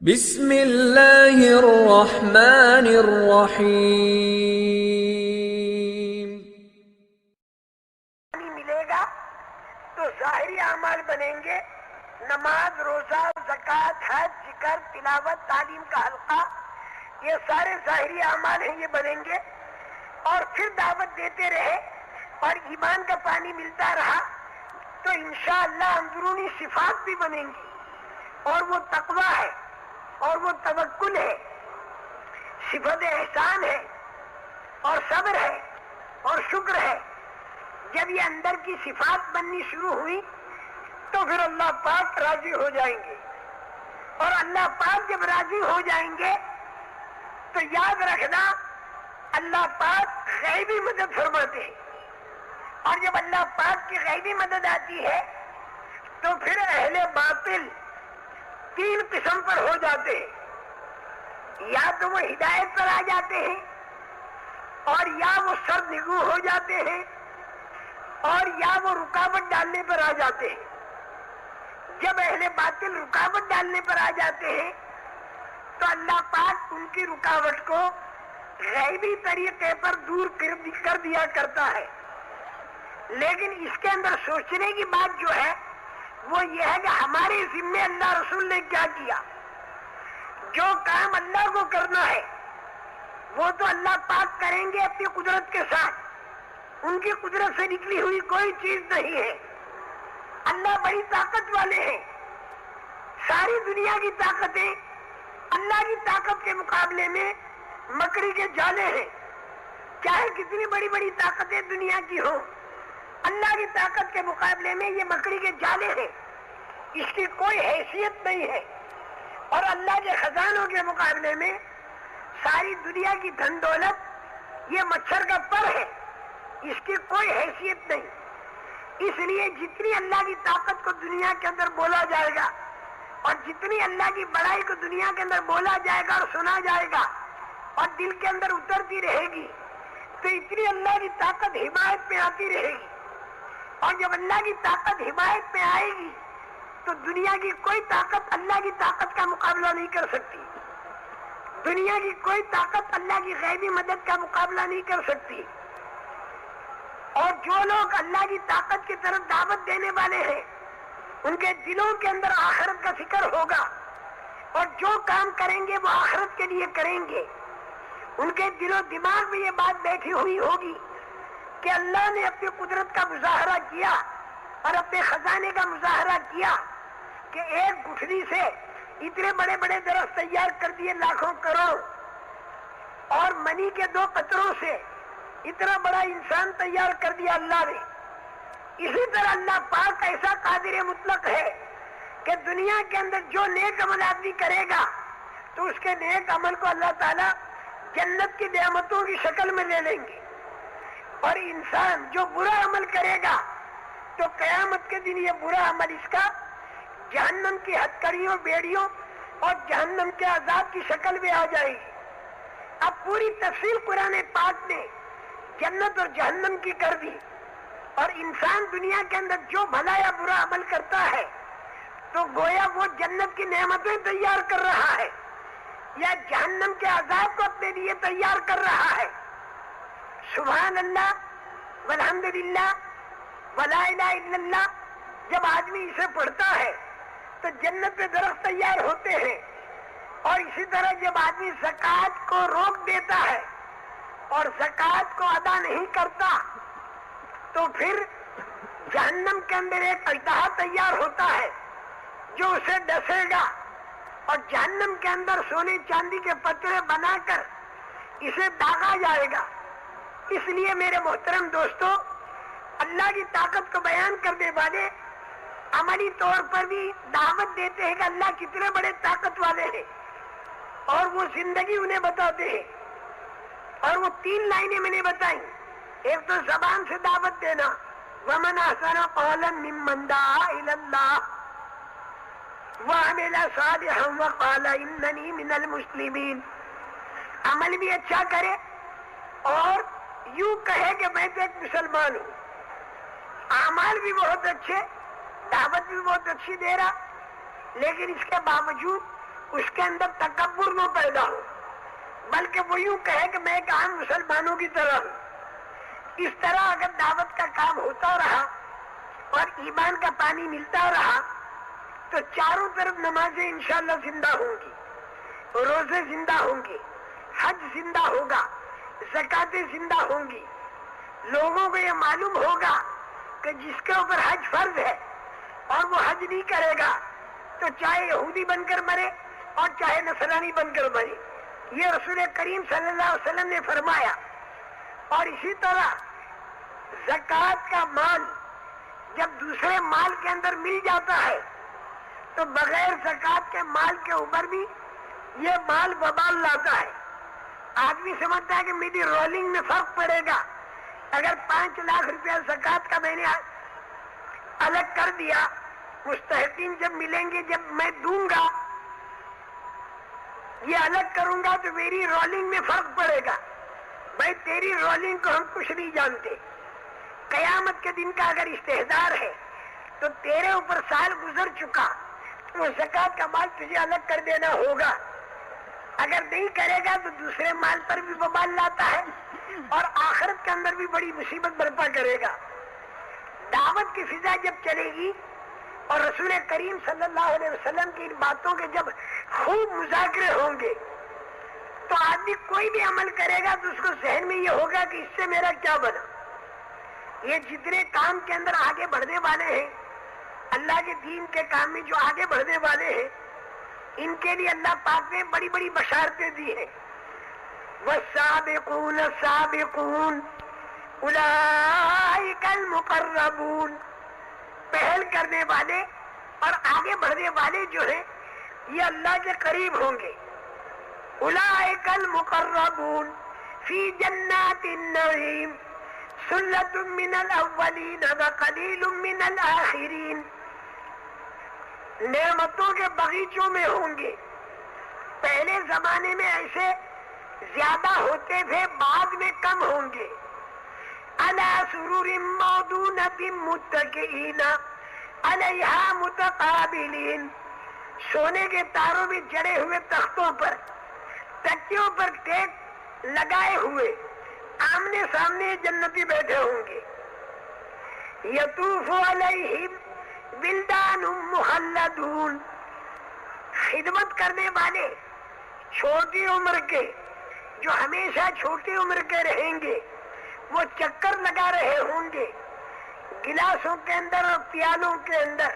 بسم اللہ الرحمن الرحیم۔ ملے گا تو ظاہری اعمال بنیں گے، نماز، روزہ، زکوٰۃ، حج، ذکر، تلاوت، تعلیم کا حلقہ، یہ سارے ظاہری اعمال ہیں، یہ بنیں گے۔ اور پھر دعوت دیتے رہے اور ایمان کا پانی ملتا رہا تو انشاءاللہ اندرونی صفات بھی بنیں گی، اور وہ تقویٰ ہے، اور وہ توکل ہے، صفت احسان ہے، اور صبر ہے، اور شکر ہے۔ جب یہ اندر کی صفات بننی شروع ہوئی تو پھر اللہ پاک راضی ہو جائیں گے، اور اللہ پاک جب راضی ہو جائیں گے تو یاد رکھنا اللہ پاک غیبی مدد فرماتے ہیں، اور جب اللہ پاک کی غیبی مدد آتی ہے تو پھر اہل باطل تین قسم پر ہو جاتے ہیں، یا تو وہ ہدایت پر آ جاتے ہیں، اور یا وہ سرنگو ہو جاتے ہیں، اور یا وہ رکاوٹ ڈالنے پر آ جاتے ہیں۔ جب اہل باطل رکاوٹ ڈالنے پر آ جاتے ہیں تو اللہ پاک ان کی رکاوٹ کو غیبی طریقے پر دور کر دیا کرتا ہے۔ لیکن اس کے اندر سوچنے کی بات جو ہے وہ یہ ہے کہ ہمارے ذمے اللہ رسول نے کیا کیا۔ جو کام اللہ کو کرنا ہے وہ تو اللہ پاک کریں گے اپنی قدرت کے ساتھ، ان کی قدرت سے نکلی ہوئی کوئی چیز نہیں ہے۔ اللہ بڑی طاقت والے ہیں، ساری دنیا کی طاقتیں اللہ کی طاقت کے مقابلے میں مکڑی کے جالے ہیں۔ چاہے کتنی بڑی بڑی طاقتیں دنیا کی ہوں، اللہ کی طاقت کے مقابلے میں یہ مکڑی کے جالے ہیں، اس کی کوئی حیثیت نہیں ہے۔ اور اللہ کے خزانوں کے مقابلے میں ساری دنیا کی دھن دولت یہ مچھر کا پر ہے، اس کی کوئی حیثیت نہیں۔ اس لیے جتنی اللہ کی طاقت کو دنیا کے اندر بولا جائے گا، اور جتنی اللہ کی بڑائی کو دنیا کے اندر بولا جائے گا اور سنا جائے گا اور دل کے اندر اترتی رہے گی، تو اتنی اللہ کی طاقت حمایت میں آتی رہے گی۔ اور جب اللہ کی طاقت حمایت میں آئے گی تو دنیا کی کوئی طاقت اللہ کی طاقت کا مقابلہ نہیں کر سکتی، دنیا کی کوئی طاقت اللہ کی غیبی مدد کا مقابلہ نہیں کر سکتی۔ اور جو لوگ اللہ کی طاقت کی طرف دعوت دینے والے ہیں ان کے دلوں کے اندر آخرت کا فکر ہوگا، اور جو کام کریں گے وہ آخرت کے لیے کریں گے۔ ان کے دل و دماغ میں یہ بات بیٹھی ہوئی ہوگی کہ اللہ نے اپنی قدرت کا مظاہرہ کیا اور اپنے خزانے کا مظاہرہ کیا کہ ایک گٹھلی سے اتنے بڑے بڑے درخت تیار کر دیے لاکھوں کروڑ، اور منی کے 2 قطروں سے اتنا بڑا انسان تیار کر دیا اللہ نے۔ اسی طرح اللہ پاک ایسا قادر مطلق ہے کہ دنیا کے اندر جو نیک عمل آدمی کرے گا تو اس کے نیک عمل کو اللہ تعالیٰ جنت کی نعمتوں کی شکل میں لے لیں گے، اور انسان جو برا عمل کرے گا تو قیامت کے دن یہ برا عمل اس کا جہنم کی ہتکڑیوں، بیڑیوں اور جہنم کے عذاب کی شکل میں آ جائے گی۔ اب پوری تفصیل قرآن پاک نے جنت اور جہنم کی کر دی، اور انسان دنیا کے اندر جو بھلا یا برا عمل کرتا ہے تو گویا وہ جنت کی نعمتیں تیار کر رہا ہے یا جہنم کے عذاب کو اپنے لیے تیار کر رہا ہے۔ سبحان اللہ والحمدللہ ولا الہ الا اللہ جب آدمی اسے پڑھتا ہے تو جنت کے درخت تیار ہوتے ہیں۔ اور اسی طرح جب آدمی زکوٰۃ کو روک دیتا ہے اور زکوٰۃ کو ادا نہیں کرتا تو پھر جہنم کے اندر ایک اژدہا تیار ہوتا ہے جو اسے ڈسے گا، اور جہنم کے اندر سونے چاندی کے پترے بنا کر اسے داغا جائے گا۔ اس لیے میرے محترم دوستو، اللہ کی طاقت کو بیان کرنے والے عملی طور پر بھی دعوت دیتے ہیں کہ اللہ کتنے بڑے طاقت والے ہیں، اور وہ زندگی انہیں بتاتے ہیں۔ اور وہ 3 لائنیں میں نے بتائیں، ایک تو زبان سے دعوت دینا، وَمَنْ أَحْسَنُ قَوْلًا مِّمَّنْ دَعَا إِلَى اللَّهِ وَعَمِلَ صَالِحًا وَقَالَ إِنَّنِي مِنَ الْمُسْلِمِينَ۔ عمل بھی اچھا کرے اور یوں کہے کہ میں تو ایک مسلمان ہوں۔ اعمال بھی بہت اچھے، دعوت بھی بہت اچھی دے رہا، لیکن اس کے باوجود اس کے اندر تکبر نہ پیدا ہو، بلکہ وہ یوں کہے کہ میں ایک عام مسلمانوں کی طرح ہوں۔ اس طرح اگر دعوت کا کام ہوتا رہا اور ایمان کا پانی ملتا رہا تو چاروں طرف نمازیں انشاءاللہ زندہ ہوں گی، روزے زندہ ہوں گے، حج زندہ ہوگا، زکاتیں زندہ ہوں گی۔ لوگوں کو یہ معلوم ہوگا کہ جس کے اوپر حج فرض ہے اور وہ حج نہیں کرے گا تو چاہے یہودی بن کر مرے اور چاہے نصرانی بن کر مرے، یہ رسول کریم صلی اللہ علیہ وسلم نے فرمایا۔ اور اسی طرح زکوٰۃ کا مال جب دوسرے مال کے اندر مل جاتا ہے تو بغیر زکوٰۃ کے مال کے اوپر بھی یہ مال وبال لاتا ہے۔ آدمی سمجھتا ہے کہ میری رولنگ میں فرق پڑے گا، اگر 5 لاکھ روپیہ زکوٰۃ کا میں نے الگ کر دیا، مستحقین جب ملیں گے جب میں دوں گا، یہ الگ کروں گا تو میری رولنگ میں فرق پڑے گا۔ بھائی تیری رولنگ کو ہم کچھ نہیں جانتے، قیامت کے دن کا اگر استحضار ہے تو تیرے اوپر سال گزر چکا تو وہ زکوٰۃ کا مال تجھے الگ کر دینا ہوگا، اگر نہیں کرے گا تو دوسرے مال پر بھی وبال لاتا ہے اور آخرت کے اندر بھی بڑی مصیبت برپا کرے گا۔ دعوت کی فضا جب چلے گی اور رسول کریم صلی اللہ علیہ وسلم کی ان باتوں کے جب خوب مذاکرے ہوں گے تو آدمی کوئی بھی عمل کرے گا تو اس کو ذہن میں یہ ہوگا کہ اس سے میرا کیا بنا۔ یہ جتنے کام کے اندر آگے بڑھنے والے ہیں، اللہ کے دین کے کام میں جو آگے بڑھنے والے ہیں، ان کے لیے اللہ پاک نے بڑی بڑی بشارتیں دی ہیں۔ والسابقون السابقون اولئک المقربون، پہل کرنے والے اور آگے بڑھنے والے جو ہیں یہ اللہ کے قریب ہوں گے۔ اولئک المقربون فی جنات النعیم ثلۃ من الاولین وقلیل من الآخرین، نعمتوں کے باغیچوں میں ہوں گے۔ پہلے زمانے میں ایسے زیادہ ہوتے تھے، بعد میں کم ہوں گے۔ علی سرور موضونۃ متکئین علیہا متقابلین، سونے کے تاروں میں جڑے ہوئے تختوں پر، تکیوں پر ٹیک لگائے ہوئے آمنے سامنے جنتی بیٹھے ہوں گے۔ یطوف علیہم ولدان مخلدون، خدمت کرنے والے چھوٹی عمر کے جو ہمیشہ چھوٹی عمر کے رہیں گے، وہ چکر لگا رہے ہوں گے گلاسوں کے اندر اور پیالوں کے اندر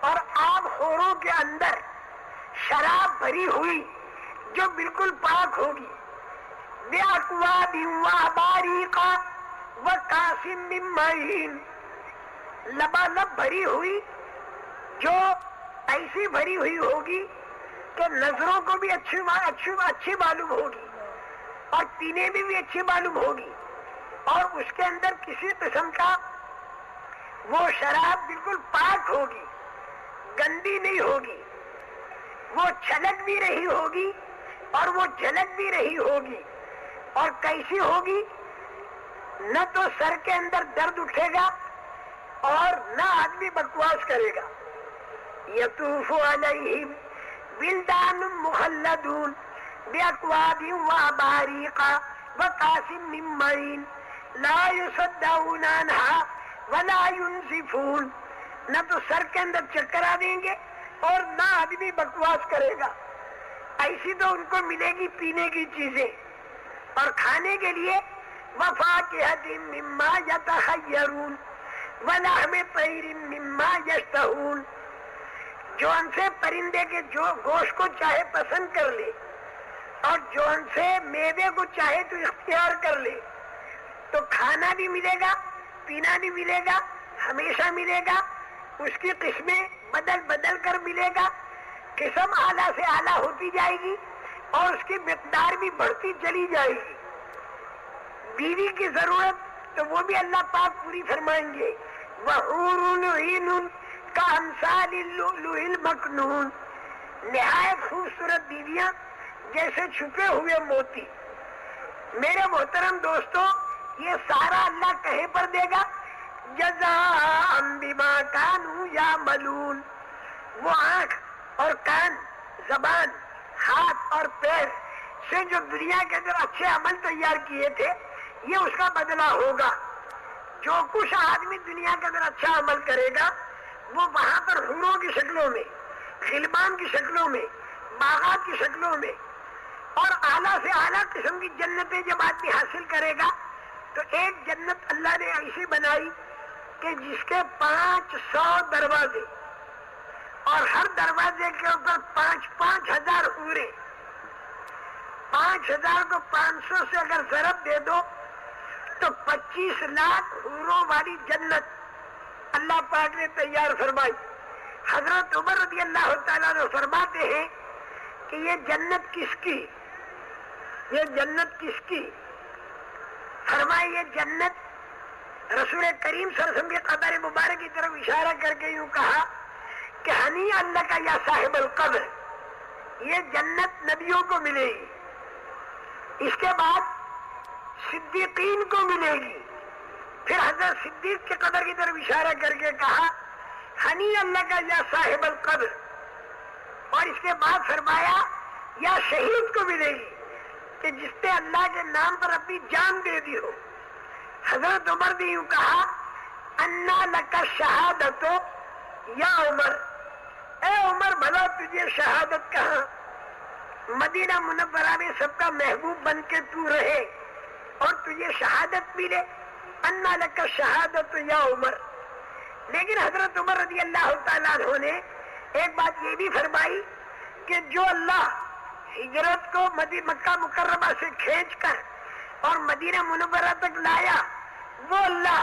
اور آب خوروں کے اندر، شراب بھری ہوئی جو بالکل پاک ہوگی۔ بِأَكْوَابٍ وَأَبَارِيقَ وَكَأْسٍ مِّن مَّعِينٍ، لبالب بھری ہوئی جو ایسی بھری ہوئی ہوگی کہ نظروں کو بھی اچھی معلوم ہوگی اور پینے میں بھی اچھی معلوم ہوگی، اور اس کے اندر کسی قسم کا وہ شراب بالکل پاک ہوگی، گندی نہیں ہوگی، وہ چھلک بھی رہی ہوگی اور وہ جھلک بھی رہی ہوگی۔ اور کیسی ہوگی؟ نہ تو سر کے اندر درد اٹھے گا اور نہ آدمی بکواس کرے گا۔ یطوف علیہم ولدان مخلدون بأکواب واباریق وکأس من معین لا یصدعون عنہا ولا ینزفون، نہ تو سر کے اندر چکر آ دیں گے اور نہ آدمی بکواس کرے گا۔ ایسی تو ان کو ملے گی پینے کی چیزیں اور کھانے کے لیے وفاکہۃ مما یتخیرون ولحم طیر مما یشتہون، جو ان سے پرندے کے جو گوشت کو چاہے پسند کر لے اور جو ان سے میوے کو چاہے تو اختیار کر لے، تو کھانا بھی ملے گا، پینا بھی ملے گا، ہمیشہ ملے گا، اس کی قسمیں بدل بدل کر ملے گا، قسم اعلیٰ سے اعلیٰ ہوتی جائے گی اور اس کی مقدار بھی بڑھتی چلی جائے گی۔ بیوی کی ضرورت تو وہ بھی اللہ پاک پوری فرمائیں گے۔ وحور عین کامثال اللؤلؤ المکنون، نہایت خوبصورت بیویاں جیسے چھپے ہوئے موتی۔ میرے محترم دوستو، یہ سارا اللہ کہیں پر دے گا؟ جزاء بما کانوا یعملون، وہ آنکھ اور کان زبان، ہاتھ اور پیر سے جو دنیا کے اندر اچھے عمل تیار کیے تھے یہ اس کا بدلہ ہوگا. جو کچھ آدمی دنیا کے اندر اچھا عمل کرے گا وہ وہاں پر حوروں کی شکلوں میں، خلبان کی شکلوں میں، باغات کی شکلوں میں اور اعلیٰ سے اعلیٰ قسم کی جنتیں جب آدمی حاصل کرے گا تو ایک جنت اللہ نے ایسی بنائی کہ جس کے 500 دروازے اور ہر دروازے کے اوپر 5,000 حوریں. 5,000 کو 500 سے اگر ضرب دے دو تو 25 لاکھ حوروں والی جنت اللہ پاک نے تیار فرمائی. حضرت عمر رضی اللہ تعالیٰ عنہ فرماتے ہیں کہ یہ جنت کس کی، یہ جنت کس کی؟ فرمایا یہ جنت رسول کریم صلی اللہ علیہ وسلم کی قبر مبارک کی طرف اشارہ کر کے یوں کہا کہ ہنی اللہ کا یا صاحب القبر، یہ جنت نبیوں کو ملے گی، اس کے بعد صدیقین کو ملے گی. پھر حضرت صدیق کے قبر کی طرف اشارہ کر کے کہا ہنی اللہ کا یا صاحب القبر، اور اس کے بعد فرمایا یا شہید کو ملے گی کہ جس نے اللہ کے نام پر اپنی جان دے دی ہو. حضرت عمر نے یوں کہا انا لک شہادت یا عمر، اے عمر بھلا تجھے شہادت کہاں، مدینہ منورہ میں سب کا محبوب بن کے تو رہے اور تجھے شہادت ملے. انا لک شہادت یا عمر. لیکن حضرت عمر رضی اللہ تعالیٰ عنہ نے ایک بات یہ بھی فرمائی کہ جو اللہ ہجرت کو مکہ مکرمہ سے کھینچ کر اور مدینہ منورہ تک لایا وہ اللہ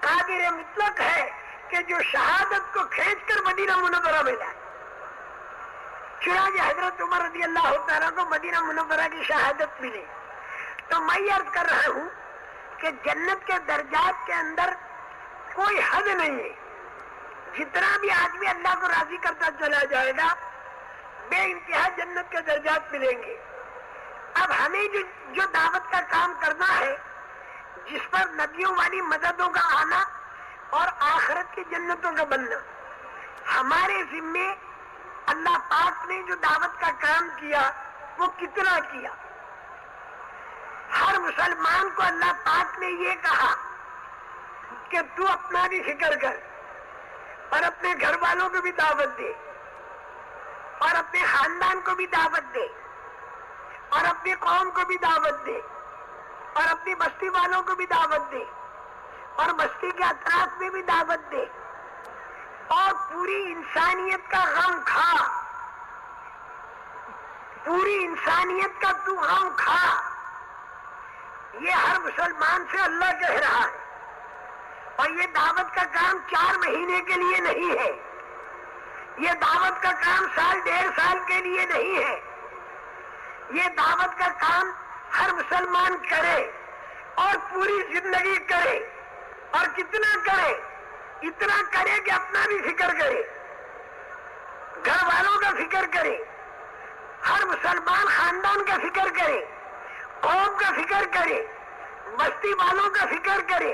قادر مطلق ہے کہ جو شہادت کو کھینچ کر مدینہ منورہ میں لائے. چنانچہ حضرت عمر رضی اللہ تعالیٰ کو مدینہ منورہ کی شہادت ملی. تو میں یہ عرض کر رہا ہوں کہ جنت کے درجات کے اندر کوئی حد نہیں ہے. جتنا بھی آدمی اللہ کو راضی کرتا چلا جائے گا بے انتہا جنت کے درجات ملیں گے. اب ہمیں جو دعوت کا کام کرنا ہے، جس پر نبیوں والی مددوں کا آنا اور آخرت کی جنتوں کا بننا، ہمارے ذمے اللہ پاک نے جو دعوت کا کام کیا وہ کتنا کیا. ہر مسلمان کو اللہ پاک نے یہ کہا کہ تو اپنا بھی فکر کر اور اپنے گھر والوں کو بھی دعوت دے اور اپنے خاندان کو بھی دعوت دے اور اپنی قوم کو بھی دعوت دے اور اپنی بستی والوں کو بھی دعوت دے اور بستی کے اطراف میں بھی دعوت دے اور پوری انسانیت کا غم کھا، پوری انسانیت کا تو غم کھا. یہ ہر مسلمان سے اللہ کہہ رہا ہے. اور یہ دعوت کا کام 4 مہینے کے لیے نہیں ہے، یہ دعوت کا کام 1.5 سال کے لیے نہیں ہے. یہ دعوت کا کام ہر مسلمان کرے اور پوری زندگی کرے. اور کتنا کرے؟ اتنا کرے کہ اپنا بھی فکر کرے، گھر والوں کا فکر کرے، ہر مسلمان خاندان کا فکر کرے، قوم کا فکر کرے، بستی والوں کا فکر کرے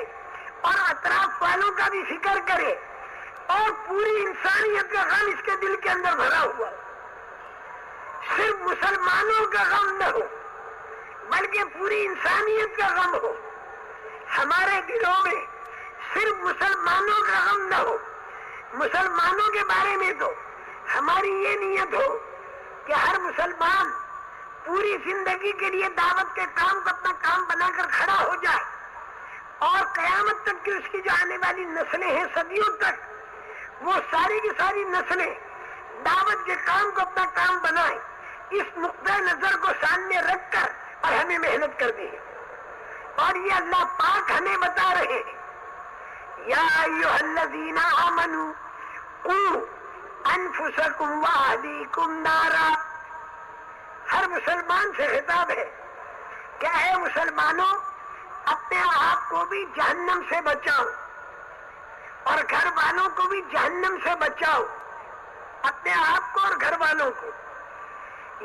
اور اطراف والوں کا بھی فکر کرے اور پوری انسانیت کا غم اس کے دل کے اندر بھرا ہوا. صرف مسلمانوں کا غم نہ ہو بلکہ پوری انسانیت کا غم ہو. ہمارے دلوں میں صرف مسلمانوں کا غم نہ ہو، مسلمانوں کے بارے میں تو ہماری یہ نیت ہو کہ ہر مسلمان پوری زندگی کے لیے دعوت کے کام کو اپنا کام بنا کر کھڑا ہو جائے اور قیامت تک کی اس کی جو آنے والی نسلیں ہیں صدیوں تک وہ ساری کی ساری نسلیں دعوت کے کام کو اپنا کام بنائیں. اس نقطۂ نظر کو سامنے رکھ کر اور ہمیں محنت کرنی ہے. اور یہ اللہ پاک ہمیں بتا رہے ہیں یا ایھا الذین آمنوا قوا انفسکم واہلیکم نارا. ہر مسلمان سے خطاب ہے کہ اے مسلمانوں اپنے آپ کو بھی جہنم سے بچاؤ اور گھر والوں کو بھی جہنم سے بچاؤ. اپنے آپ کو اور گھر والوں کو.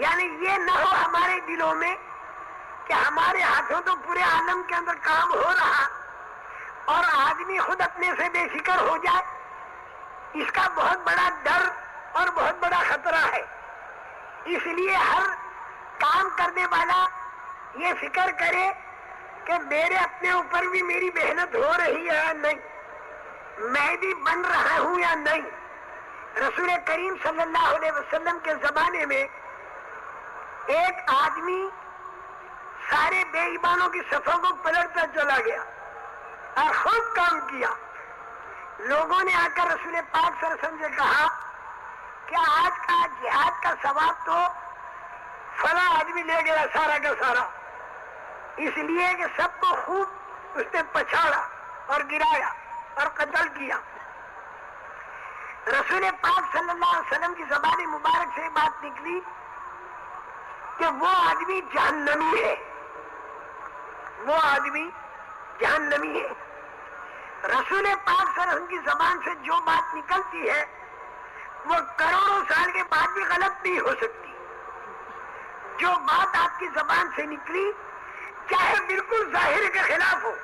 یعنی یہ نہ ہو ہمارے دلوں میں کہ ہمارے ہاتھوں تو پورے عالم کے اندر کام ہو رہا اور آدمی خود اپنے سے بے فکر ہو جائے. اس کا بہت بڑا ڈر اور بہت بڑا خطرہ ہے. اس لیے ہر کام کرنے والا یہ فکر کرے کہ میرے اپنے اوپر بھی میری محنت ہو رہی ہے یا نہیں، میں بھی بن رہا ہوں یا نہیں۔ رسول کریم صلی اللہ علیہ وسلم کے زمانے میں ایک آدمی سارے بے ایمانوں کی صفوں کو پلٹتا چلا گیا اور خوب کام کیا۔ لوگوں نے آ کر رسول پاک صلی اللہ علیہ وسلم سے کہا کہ آج کا جہاد کا ثواب تو فلاں آدمی لے گیا سارا کا سارا، اس لیے کہ سب کو خوب اس نے پچھاڑا اور گرایا اور قتل کیا۔ رسول پاک صلی اللہ علیہ وسلم کی زبان مبارک سے بات نکلی کہ وہ آدمی جہنمی ہے، وہ آدمی جہنمی ہے۔ رسول پاک صلی اللہ علیہ وسلم کی زبان سے جو بات نکلتی ہے وہ کروڑوں سال کے بعد بھی غلط نہیں ہو سکتی۔ جو بات آپ کی زبان سے نکلی چاہے بالکل ظاہر کے خلاف ہو،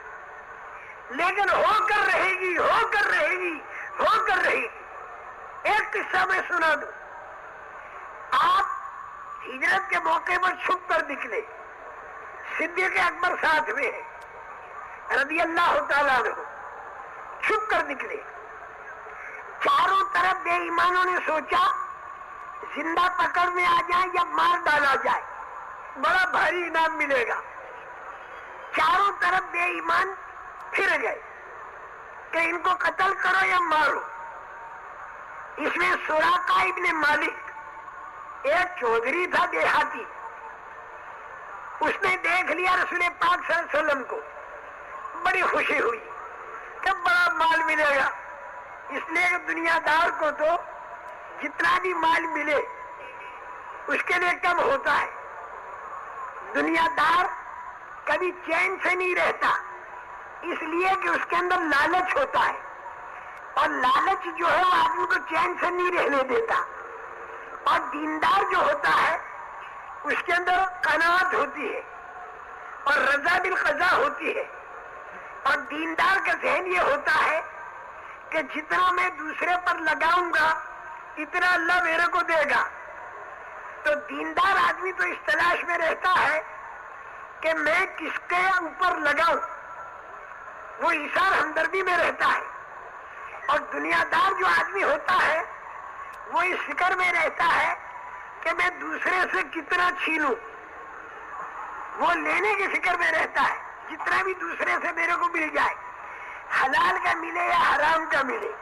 لیکن ہو کر رہے گی، ہو کر رہے گی، ہو کر رہے گی۔ ایک قصہ میں سنا دوں۔ آپ ہجرت کے موقع پر چھپ کر نکلے، صدیق اکبر ساتھ میں ہے رضی اللہ تعالیٰ عنہ، چھپ کر نکلے۔ چاروں طرف بے ایمانوں نے سوچا زندہ پکڑ میں آ جائیں یا مار ڈالا جائے، بڑا بھاری انعام ملے گا۔ چاروں طرف بے ایمان پھر گئے کہ ان کو قتل کرو یا مارو۔ اس میں سراقہ ابن مالک ایک چودھری تھا دیہاتی، اس نے دیکھ لیا رسول پاک صلی اللہ علیہ وسلم کو، بڑی خوشی ہوئی کہ بڑا مال ملے گا۔ اس لیے کہ دنیا دار کو تو جتنا بھی مال ملے اس کے لیے کم ہوتا ہے، دنیا دار کبھی چین سے نہیں رہتا، اس لیے کہ اس کے اندر لالچ ہوتا ہے، اور لالچ جو ہے وہ آدمی کو چین سے نہیں رہنے دیتا۔ اور دیندار جو ہوتا ہے اس کے اندر قناعت ہوتی ہے اور رضا بالقضاء ہوتی ہے، اور دیندار کا ذہن یہ ہوتا ہے کہ جتنا میں دوسرے پر لگاؤں گا اتنا اللہ میرے کو دے گا۔ تو دیندار آدمی تو اس تلاش میں رہتا ہے کہ میں کس کے اوپر لگاؤں، وہ ایثار ہمدردی میں رہتا ہے۔ اور دنیا دار جو آدمی ہوتا ہے وہ اس فکر میں رہتا ہے کہ میں دوسرے سے کتنا چھینوں، وہ لینے کی فکر میں رہتا ہے، جتنا بھی دوسرے سے میرے کو مل جائے، حلال کا ملے یا حرام کا ملے۔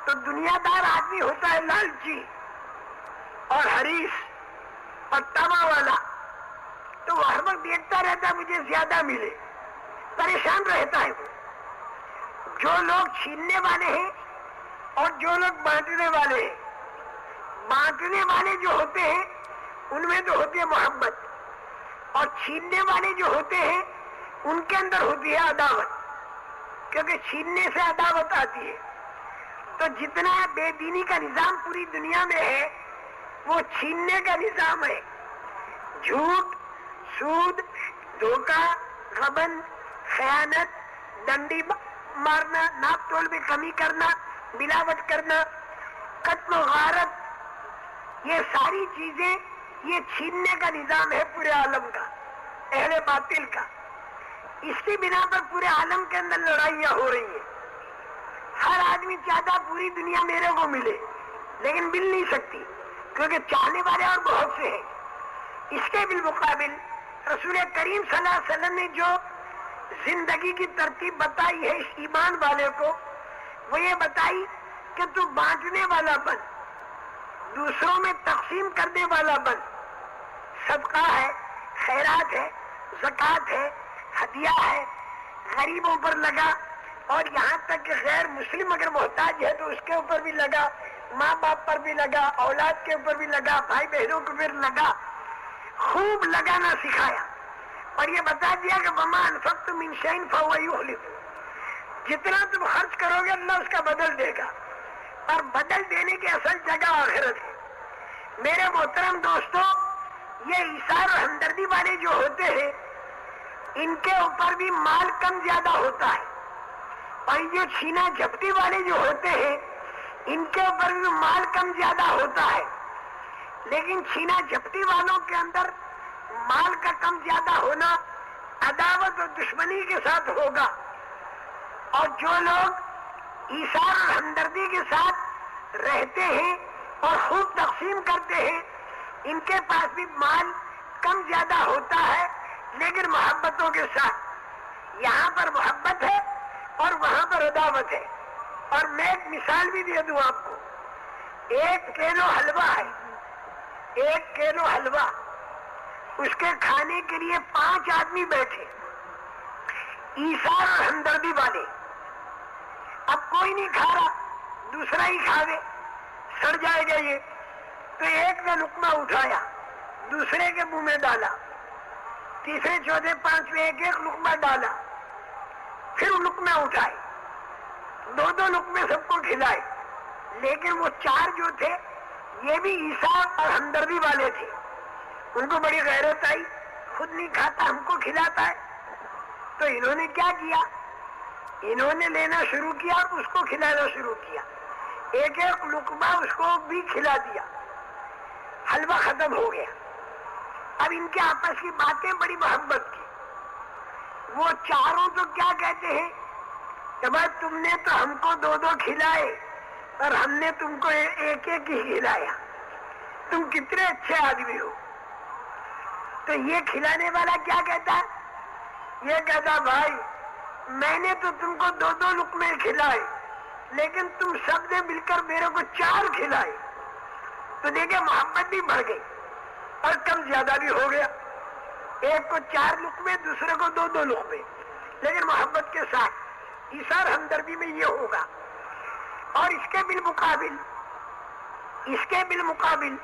تو دنیا دار آدمی ہوتا ہے لالچی اور حریص اور طمع والا، تو وہ ہر وقت دیکھتا رہتا ہے مجھے زیادہ ملے، پریشان رہتا ہے۔ وہ جو لوگ چھیننے والے ہیں اور جو لوگ بانٹنے والے ہیں، بانٹنے والے جو ہوتے ہیں ان میں تو ہوتی ہے محبت، اور چھیننے والے جو ہوتے ہیں ان کے اندر ہوتی ہے عداوت، کیونکہ چھیننے سے عداوت آتی ہے۔ تو جتنا بے دینی کا نظام پوری دنیا میں ہے وہ چھیننے کا نظام ہے، جھوٹ، سود، دھوکہ، غبن، خیانت، ڈنڈی مارنا، ناپ تول میں کمی کرنا، ملاوٹ کرنا، قتل و غارت، یہ ساری چیزیں یہ چھیننے کا نظام ہے پورے عالم کا، اہل باطل کا۔ اس کی بنا پر پورے عالم کے اندر لڑائیاں ہو رہی ہیں۔ ہر آدمی چاہتا پوری دنیا میرے کو ملے، لیکن مل نہیں سکتی کیونکہ چاہنے والے اور بہت سے ہیں۔ اس کے بالمقابل رسول کریم صلی اللہ علیہ وسلم نے جو زندگی کی ترتیب بتائی ہے اس ایمان والے کو، وہ یہ بتائی کہ تو بانٹنے والا بن، دوسروں میں تقسیم کرنے والا بن، صدقہ ہے، خیرات ہے، زکوٰۃ ہے، ہدیہ ہے، غریبوں پر لگا، اور یہاں تک کہ غیر مسلم اگر محتاج ہے تو اس کے اوپر بھی لگا، ماں باپ پر بھی لگا، اولاد کے اوپر بھی لگا، بھائی بہنوں کے اوپر لگا، خوب لگانا سکھایا۔ اور یہ بتا دیا کہ وما انفقتم من شیء فهو یخلفہ، جتنا تم خرچ کرو گے اللہ اس کا بدل دے گا، اور بدل دینے کی اصل جگہ آخرت ہے۔ میرے محترم دوستو، یہ ایثار اور ہمدردی والے جو ہوتے ہیں ان کے اوپر بھی مال کم زیادہ ہوتا ہے، اور جو چھینا جھپٹی والے جو ہوتے ہیں ان کے اوپر بھی مال کم زیادہ ہوتا ہے۔ لیکن چھینا جھپٹی والوں کے اندر مال کا کم زیادہ ہونا عداوت اور دشمنی کے ساتھ ہوگا، اور جو لوگ ایثار اور ہمدردی کے ساتھ رہتے ہیں اور خوب تقسیم کرتے ہیں، ان کے پاس بھی مال کم زیادہ ہوتا ہے لیکن محبتوں کے ساتھ۔ یہاں پر محبت ہے اور وہاں پر عداوت ہے۔ اور میں ایک مثال بھی دے دوں آپ کو، 1 کلو حلوہ ہے، 1 کلو حلوہ، اس کے کھانے کے لیے 5 آدمی بیٹھے، ایثار اور ہمدردی والے۔ اب کوئی نہیں کھا رہا، دوسرا ہی کھاوے، سڑ جائے گا یہ، تو ایک نے لقمہ اٹھایا، دوسرے کے منہ میں ڈالا، تیسرے چوتھے پانچویں ایک ایک لقمہ ڈالا، پھر لقمے اٹھائے، 2 لقمے سب کو کھلائے۔ لیکن وہ 4 جو تھے یہ بھی ایثار اور ہمدردی والے تھے، ان کو بڑی غیرت آئی، خود نہیں کھاتا ہم کو کھلاتا ہے، تو انہوں نے کیا کیا، انہوں نے لینا شروع کیا اور اس کو کھلانا شروع کیا، ایک ایک لقمہ اس کو بھی کھلا دیا، حلوہ ختم ہو گیا۔ اب ان کے آپس کی باتیں بڑی محبت کی، وہ چاروں تو کیا کہتے ہیں کہ بھائی تم نے تو ہم کو 2 کھلائے اور ہم نے تم کو ایک ایک ہی کھلایا، تم کتنے اچھے آدمی ہو۔ تو یہ کھلانے والا کیا کہتا ہے، یہ کہتا بھائی میں نے تو تم کو 2 لقمے کھلائے لیکن تم سب نے مل کر میرے کو 4 کھلائے، تو دیکھیں محبت بھی بڑھ گئی اور کم زیادہ بھی ہو گیا، ایک کو 4 لقمے، دوسرے کو 2 لقمے، لیکن محبت کے ساتھ۔ ایثار ہمدردی میں یہ ہوگا۔ اور اس کے بالمقابل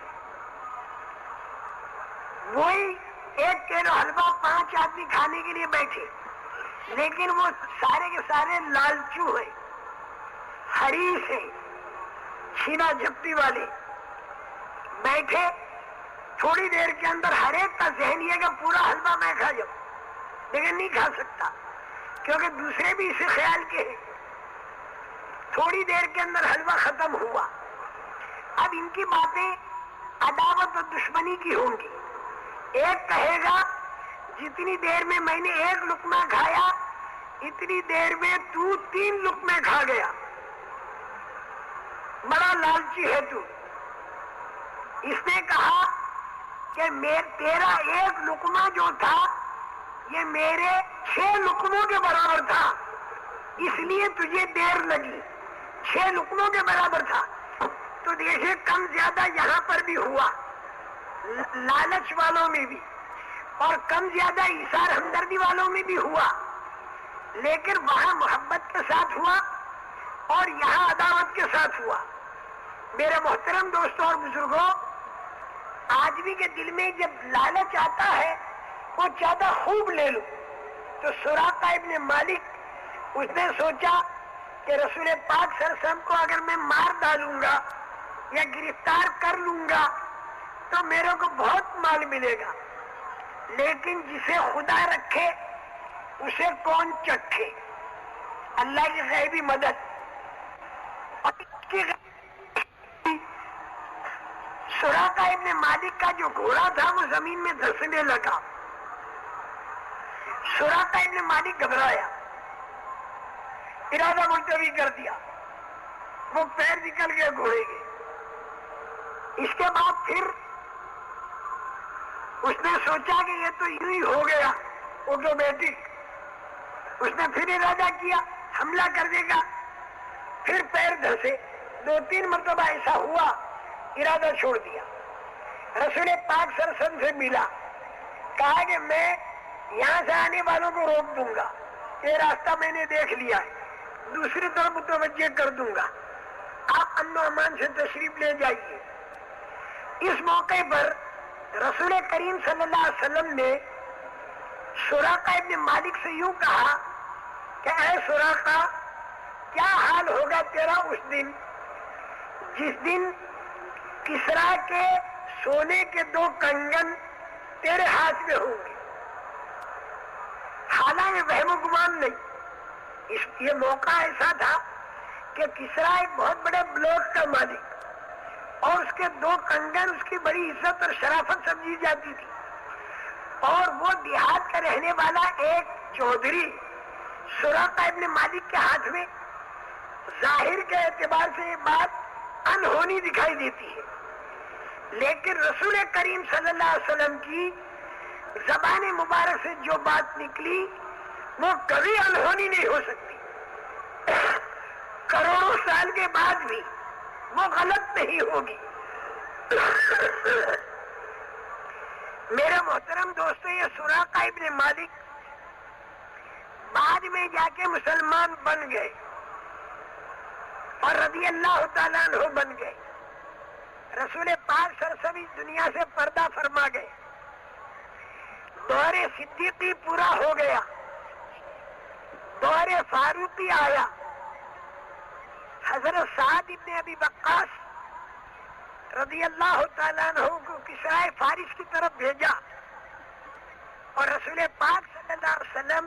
وہی 1 کلو حلوہ 5 آدمی کھانے کے لیے بیٹھے، لیکن وہ سارے کے سارے لالچو ہیں، حریص ہیں، چھینا جھپٹی والے بیٹھے، تھوڑی دیر کے اندر ہر ایک کا ذہن یہ کہ پورا حلوہ میں کھا جاؤں، لیکن نہیں کھا سکتا کیونکہ دوسرے بھی اسے خیال کے ہیں۔ تھوڑی دیر کے اندر حلوہ ختم ہوا۔ اب ان کی باتیں عداوت اور دشمنی کی ہوں گی۔ ایک کہے گا جتنی دیر میں نے 1 لقمہ کھایا اتنی دیر میں تو 3 لقمے کھا گیا، بڑا لالچی ہے تو۔ اس نے کہا کہ تیرا 1 لقمہ جو تھا یہ میرے 6 لقموں کے برابر تھا، اس لیے تجھے دیر لگی، 6 لقموں کے برابر تھا۔ تو دیکھیں کم زیادہ یہاں پر بھی ہوا، لالچ والوں میں بھی، اور کم زیادہ ایثار ہمدردی والوں میں بھی ہوا، لیکن وہاں محبت کے ساتھ ہوا اور یہاں عداوت کے ساتھ ہوا۔ میرے محترم دوستوں اور بزرگوں، آدمی کے دل میں جب لالچ آتا ہے وہ چاہتا خوب لے لوں، تو سراقہ ابن مالک اس نے سوچا کہ رسول پاک صلی اللہ علیہ وسلم کو اگر میں مار ڈالوں گا یا گرفتار کر لوں گا تو میرے کو بہت مال ملے گا، لیکن جسے خدا رکھے اسے کون چکھے، اللہ کی غیبی مدد۔ سراقہ ابن مالک کا جو گھوڑا تھا وہ زمین میں دھسنے لگا، سراقہ ابن مالک گھبرایا، ارادہ ملتوی کر دیا، وہ پیر نکل گئے گھوڑے کے۔ اس کے بعد پھر اس نے سوچا کہ یہ تو یوں ہی ہو گیا آٹومیٹک، اس نے پھر ارادہ کیا حملہ کرنے کا، پھر پیر دھسے، 2-3 مرتبہ ایسا ہوا، ارادہ چھوڑ دیا۔ رسول پاک صلی اللہ علیہ وسلم سے ملا، کہا کہ میں یہاں سے آنے والوں کو روک دوں گا، یہ راستہ میں نے دیکھ لیا ہے، دوسری طرف متوجہ کر دوں گا، آپ امن و امان سے تشریف لے جائیے۔ اس موقع پر رسول کریم صلی اللہ علیہ وسلم نے سراقہ ابن مالک سے یوں کہا کہ اے سراقہ، کیا حال ہوگا تیرا اس دن جس دن کسرا کے سونے کے 2 کنگن تیرے ہاتھ میں ہوں گے؟ حالانکہ وہم و گمان نہیں، یہ موقع ایسا تھا کہ کسرا ایک بہت بڑے بلاک کا مالک، اور اس کے 2 کنگن اس کی بڑی عزت اور شرافت سمجھی جاتی تھی. اور وہ دیہات کا رہنے والا ایک چودھری سراقہ ابن مالک کے ہاتھ میں. ظاہر کے اعتبار سے یہ بات انہونی دکھائی دیتی ہے، لیکن رسول کریم صلی اللہ علیہ وسلم کی زبان مبارک سے جو بات نکلی وہ کبھی انہونی نہیں ہو سکتی. کروڑوں سال کے بعد بھی وہ غلط نہیں ہوگی. میرے محترم دوستو، یہ سراقہ ابن مالک بعد میں جا کے مسلمان بن گئے اور رضی اللہ تعالیٰ عنہ بن گئے. رسول پاک صلی اللہ علیہ وسلم دنیا سے پردہ فرما گئے. دور صدیقی پورا ہو گیا، دور فاروقی آیا. حضرت سعد ابن ابی وقاص رضی اللہ تعالیٰ عنہ کو کسرائے فارس کی طرف بھیجا، اور رسول پاک صلی اللہ علیہ وسلم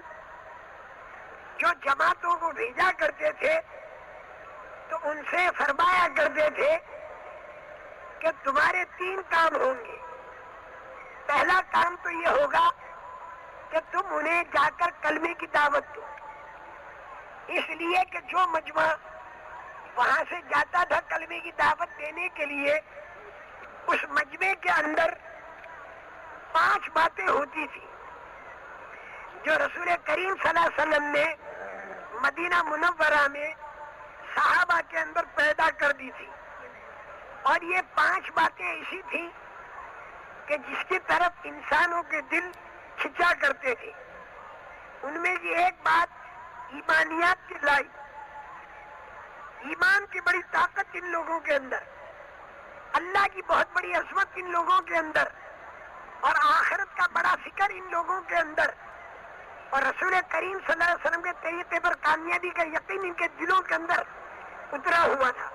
جو جماعتوں کو بھیجا کرتے تھے تو ان سے فرمایا کرتے تھے کہ تمہارے 3 کام ہوں گے. پہلا کام تو یہ ہوگا کہ تم انہیں جا کر کلمے کی دعوت دو، اس لیے کہ جو مجمع وہاں سے جاتا تھا کلمے کی دعوت دینے کے لیے، اس مجمع کے اندر 5 باتیں ہوتی تھی جو رسول کریم صلی اللہ علیہ وسلم نے مدینہ منورہ میں صحابہ کے اندر پیدا کر دی تھی. اور یہ 5 باتیں ایسی تھیں کہ جس کی طرف انسانوں کے دل کھنچا کرتے تھے. ان میں سے ایک بات ایمانیات کی لائی. ایمان کی بڑی طاقت ان لوگوں کے اندر، اللہ کی بہت بڑی عظمت ان لوگوں کے اندر، اور آخرت کا بڑا فکر ان لوگوں کے اندر، اور رسول کریم صلی اللہ علیہ وسلم کے طریقے پر کامیابی کا یقین ان کے دلوں کے اندر اترا ہوا تھا.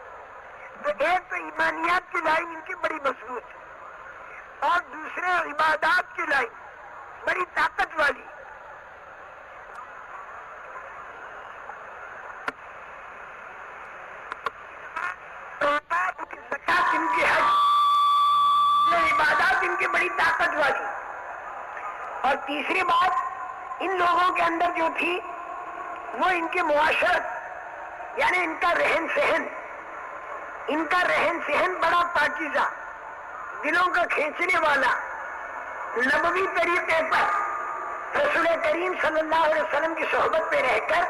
تو ایک تو ایمانیات کی لائن ان کی بڑی مضبوط، اور دوسرے عبادات کی لائن بڑی طاقت والی. زکات ان کی حج، یہ عبادات ان کی بڑی طاقت والی. اور تیسری بات ان لوگوں کے اندر جو تھی وہ ان کی معاشرت، یعنی ان کا رہن سہن بڑا پاکیزہ، دلوں کا کھینچنے والا، نبوی طریقے پر رسول کریم صلی اللہ علیہ وسلم کی صحبت پہ رہ کر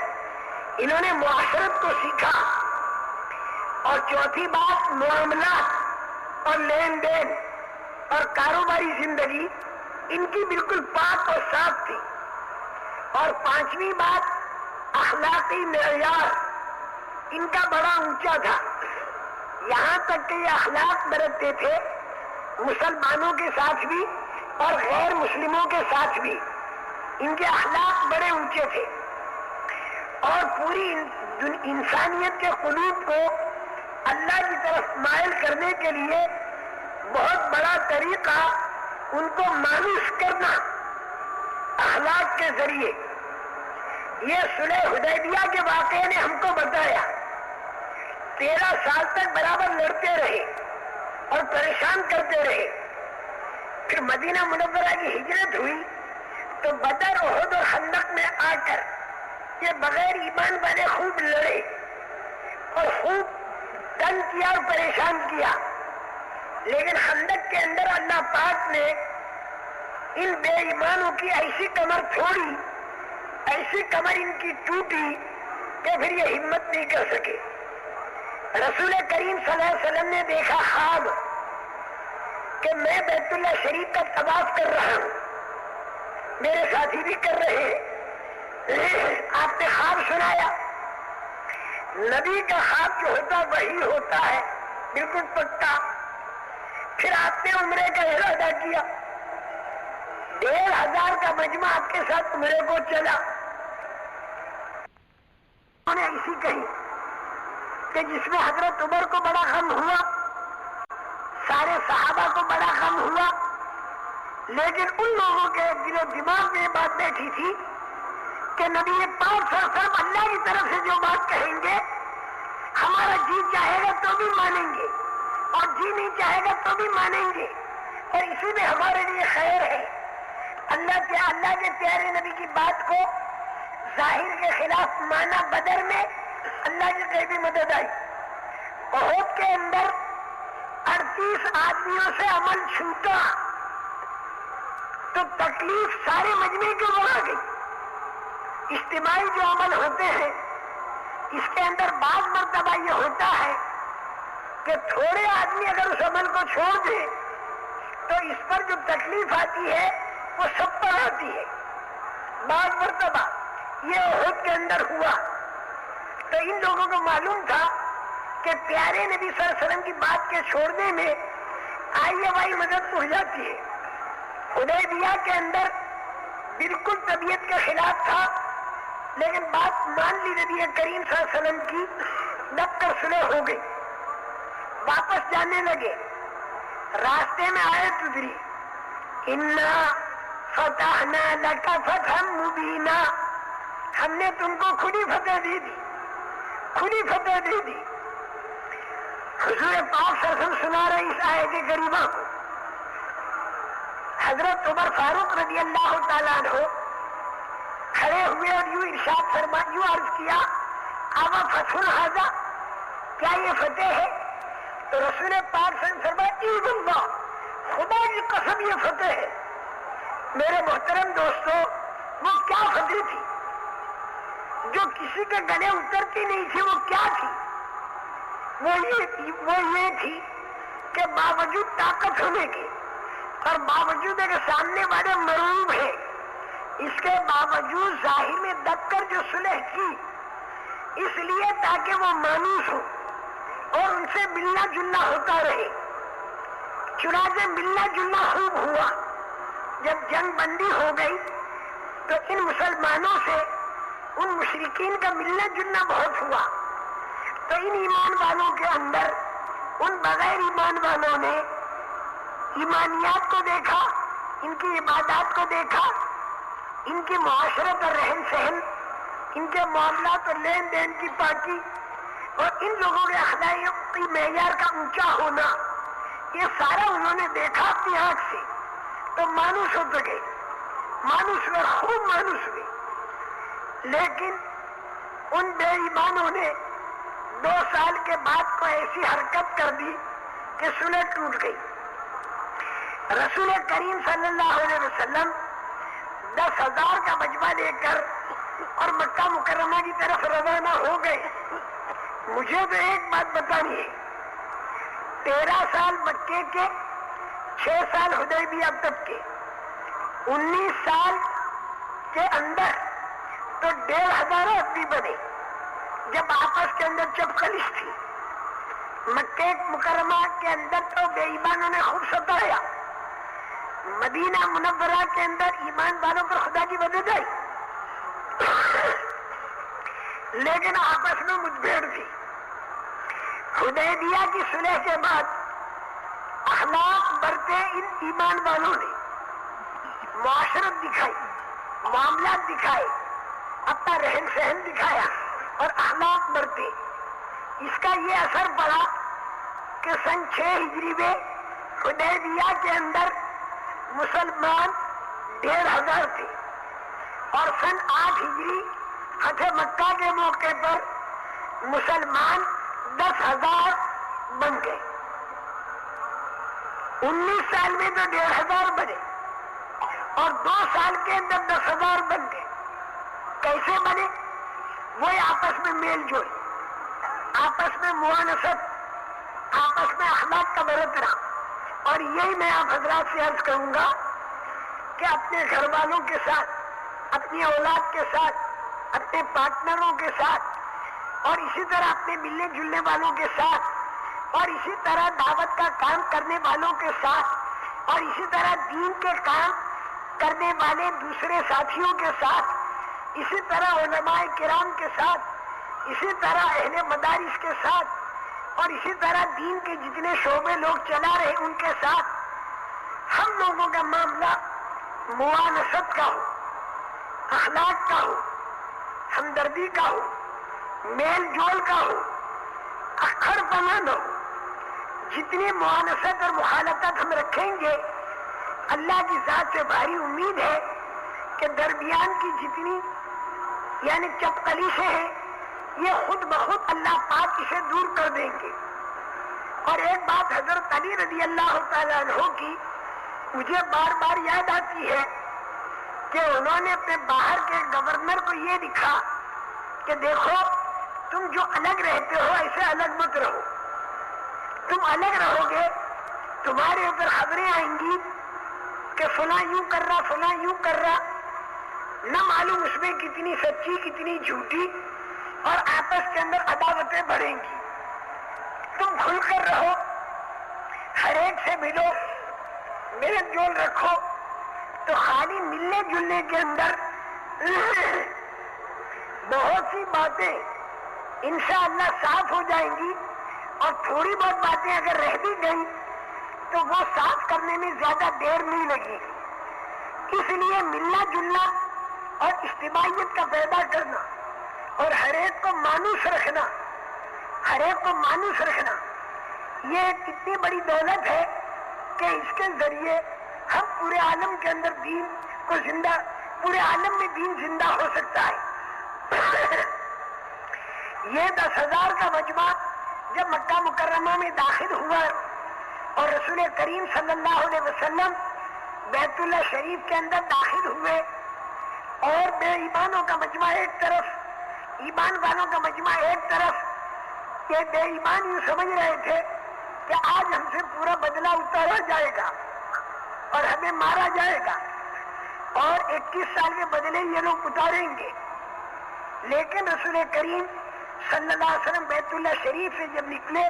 انہوں نے معاشرت کو سیکھا. اور چوتھی بات معاملات اور لین دین اور کاروباری زندگی ان کی بالکل پاک اور صاف تھی. اور 5ویں بات اخلاقی معیار ان کا بڑا اونچا تھا، یہاں تک کہ یہ اخلاق برتتے تھے مسلمانوں کے ساتھ بھی اور غیر مسلموں کے ساتھ بھی. ان کے اخلاق بڑے اونچے تھے، اور پوری انسانیت کے قلوب کو اللہ کی طرف مائل کرنے کے لیے بہت بڑا طریقہ ان کو مانوس کرنا اخلاق کے ذریعے. یہ صلح حدیبیہ کے واقعے نے ہم کو بتایا. 13 سال تک برابر لڑتے رہے اور پریشان کرتے رہے. پھر مدینہ منورہ کی ہجرت ہوئی تو بدر، احد اور خندق میں آ کر یہ بغیر ایمان والے خوب لڑے اور خوب تنگ کیا اور پریشان کیا. لیکن خندق کے اندر اللہ پاک نے ان بے ایمانوں کی ایسی کمر پھوڑی، ایسی کمر ان کی ٹوٹی کہ پھر یہ ہمت نہیں کر سکے. رسول کریم صلی اللہ علیہ وسلم نے دیکھا خواب کہ میں بیت اللہ شریف کا طواف کر رہا ہوں، میرے ساتھی بھی کر رہے ہیں. آپ نے خواب سنایا. نبی کا خواب جو ہوتا وہی ہوتا ہے، بالکل پکا. پھر آپ نے عمرے کا ارادہ کیا، 1500 کا مجمع آپ کے ساتھ عمرے کو چلا. انہوں نے ایسی کہی کہ جس میں حضرت عمر کو بڑا غم ہوا، سارے صحابہ کو بڑا غم ہوا، لیکن ان لوگوں کے دل و دماغ میں یہ بات بیٹھی تھی کہ نبی پاک صلی اللہ علیہ وسلم اللہ کی طرف سے جو بات کہیں گے ہمارا جی چاہے گا تو بھی مانیں گے، اور جی نہیں چاہے گا تو بھی مانیں گے، اور اسی میں ہمارے لیے خیر ہے۔ اللہ کے پیارے نبی کی بات کو ظاہر کے خلاف مانا، بدر میں اللہ کی غیبی مدد آئی۔ احد کے اندر 38 آدمیوں سے عمل چھوٹا تو تکلیف سارے مجمع کی وہ آ گئی۔ اجتماعی جو عمل ہوتے ہیں اس کے اندر بعض مرتبہ یہ ہوتا ہے کہ تھوڑے آدمی اگر اس عمل کو چھوڑ دے تو اس پر جو تکلیف آتی ہے وہ سب پر آتی ہے۔ بعض مرتبہ یہ احد کے اندر ہوا تو ان لوگوں کو معلوم تھا کہ پیارے نبی صلی اللہ علیہ وسلم کی بات کے چھوڑنے میں آئی وائی مدد اڑ جاتی ہے۔ حدیبیہ کے اندر بالکل طبیعت کے خلاف تھا، لیکن بات مان لی نبی کریم صلی اللہ علیہ وسلم کی، دب کر صلح ہو گئی۔ واپس جانے لگے، راستے میں آیت اتری، اِنَّا فَتَحْنَا لَكَ فَتْحًا مُبِينًا، ہم نے تم کو کھلی فتح دے دی، کھلی فتح دے دی۔ حضور پاک صلی اللہ علیہ وسلم سنا رہے اس آیت کریمہ کو۔ حضرت عمر فاروق رضی اللہ تعالیٰ عنہ کھڑے ہوئے اور یوں ارشاد فرما، یوں عرض کیا، اب فتح ھذا، کیا یہ فتح ہے؟ تو رسول پاک صلی اللہ علیہ وسلم فرمایا، عید اللہ، خدا کی قسم یہ فتح ہے۔ میرے محترم دوستو، وہ کیا فتح تھی جو کسی کے گلے اترتی نہیں تھی؟ وہ کیا تھی؟ وہ یہ تھی کہ باوجود طاقت ہونے کے اور باوجود کہ سامنے والے مروب ہیں، اس کے باوجود ظاہر میں دب کر جو صلح کی، اس لیے تاکہ وہ مانوس ہو اور ان سے ملنا جلنا ہوتا رہے۔ چنانچہ ملنا جلنا خوب ہوا۔ جب جنگ بندی ہو گئی تو ان مسلمانوں سے ان مشرکین کا ملنا جلنا بہت ہوا، تو ان ایمان والوں کے اندر ان بغیر ایمان والوں نے ایمانیات کو دیکھا، ان کی عبادات کو دیکھا، ان کی معاشرت اور رہن سہن، ان کے معاملات اور لین دین کی پاکی، اور ان لوگوں کے اخلاقی معیار کا اونچا ہونا، یہ سارا انہوں نے دیکھا اپنی آنکھ سے، تو مانوس ہو گئے، مانوس ہوئے، خوب مانوس ہوئے۔ لیکن ان بے ایمانوں نے 2 سال کے بعد کو ایسی حرکت کر دی کہ صلح ٹوٹ گئی۔ رسول کریم صلی اللہ علیہ وسلم 10,000 کا مجمع لے کر اور مکہ مکرمہ کی طرف روانہ ہو گئے۔ مجھے تو ایک بات بتانی ہے، 13 سال مکے کے، 6 سال حدیبیہ تک کے، 19 سال کے اندر تو 1,500 آدمی بنے، جب آپس کے اندر چپکلش تھی۔ مکہ مکرمہ کے اندر تو بے ایمانوں نے خوب ستایا، مدینہ منورہ کے اندر ایمان والوں پر خدا کی مدد آئی، لیکن آپس میں مٹبھیڑ تھی۔ حدیبیہ کی صلح کے بعد اخلاق برتے ان ایمان والوں نے، معاشرت دکھائی، معاملات دکھائے، اپنا رہن سہن دکھایا اور اخلاق برتے۔ اس کا یہ اثر پڑا کہ سن 6 ہجری میں حدیبیہ کے اندر مسلمان 1,500 تھے، اور سن 8 ہجری فتح مکہ کے موقع پر مسلمان 10,000 بن گئے۔ 19 سال میں تو 1,500 بنے اور 2 سال کے اندر 10,000 بن گئے۔ کیسے بنے؟ وہ آپس میں میل جول، آپس میں موانست، آپس میں اخلاق کا برتنا۔ اور یہی میں آپ حضرات سے عرض کروں گا کہ اپنے گھر والوں کے ساتھ، اپنی اولاد کے ساتھ، اپنے پارٹنروں کے ساتھ، اور اسی طرح اپنے ملنے جلنے والوں کے ساتھ، اور اسی طرح دعوت کا کام کرنے والوں کے ساتھ، اور اسی طرح دین کے کام کرنے والے دوسرے ساتھیوں کے ساتھ، اسی طرح علماء کرام کے ساتھ، اسی طرح اہل مدارس کے ساتھ، اور اسی طرح دین کے جتنے شعبے لوگ چلا رہے ان کے ساتھ، ہم لوگوں کا معاملہ موانست کا ہو، اخلاق کا ہو، ہمدردی کا ہو، میل جول کا ہو، اکھڑ پنا نہ ہو، جتنی معانست اور مخالفت ہم رکھیں گے، اللہ کی ذات سے بھاری امید ہے کہ درمیان کی جتنی یعنی چپقلیشیں ہیں یہ خود بخود اللہ پاک اسے دور کر دیں گے۔ اور ایک بات حضرت علی رضی اللہ تعالیٰ عنہ کی مجھے بار بار یاد آتی ہے کہ انہوں نے اپنے باہر کے گورنر کو یہ لکھا کہ دیکھو تم جو الگ رہتے ہو ایسے الگ مت رہو، تم الگ رہو گے تمہارے اوپر خبریں آئیں گی کہ فلاں یوں کر رہا فلاں یوں کر رہا، نہ معلوم اس میں کتنی سچی کتنی جھوٹی، اور آپس کے اندر عداوتیں بڑھیں گی۔ تم کھل کر رہو، ہر ایک سے ملو، میل جول رکھو، تو خالی ملنے جلنے کے اندر بہت سی باتیں انشاءاللہ صاف ہو جائیں گی، اور تھوڑی بہت باتیں اگر رہ بھی گئی تو وہ صاف کرنے میں زیادہ دیر نہیں لگے گی۔ اس لیے ملنا جلنا اور اجتماعیت کا پیدا کرنا اور ہر ایک کو مانوس رکھنا، ہر ایک کو مانوس رکھنا، یہ ایک اتنی بڑی دولت ہے کہ اس کے ذریعے ہم پورے عالم کے اندر دین کو زندہ، پورے عالم میں دین زندہ ہو سکتا ہے۔ یہ 10,000 کا مجمع جب مکہ مکرمہ میں داخل ہوا اور رسول کریم صلی اللہ علیہ وسلم بیت اللہ شریف کے اندر داخل ہوئے، اور بے ایمانوں کا مجمع ایک طرف، ایمان والوں کا مجمع ایک طرف، یہ بے ایمان یوں سمجھ رہے تھے کہ آج ہم سے پورا بدلہ اتارا جائے گا اور ہمیں مارا جائے گا، اور 21 سال کے بدلے یہ لوگ اتاریں گے۔ لیکن رسول کریم صلی اللہ علیہ وسلم بیت اللہ شریف سے جب نکلے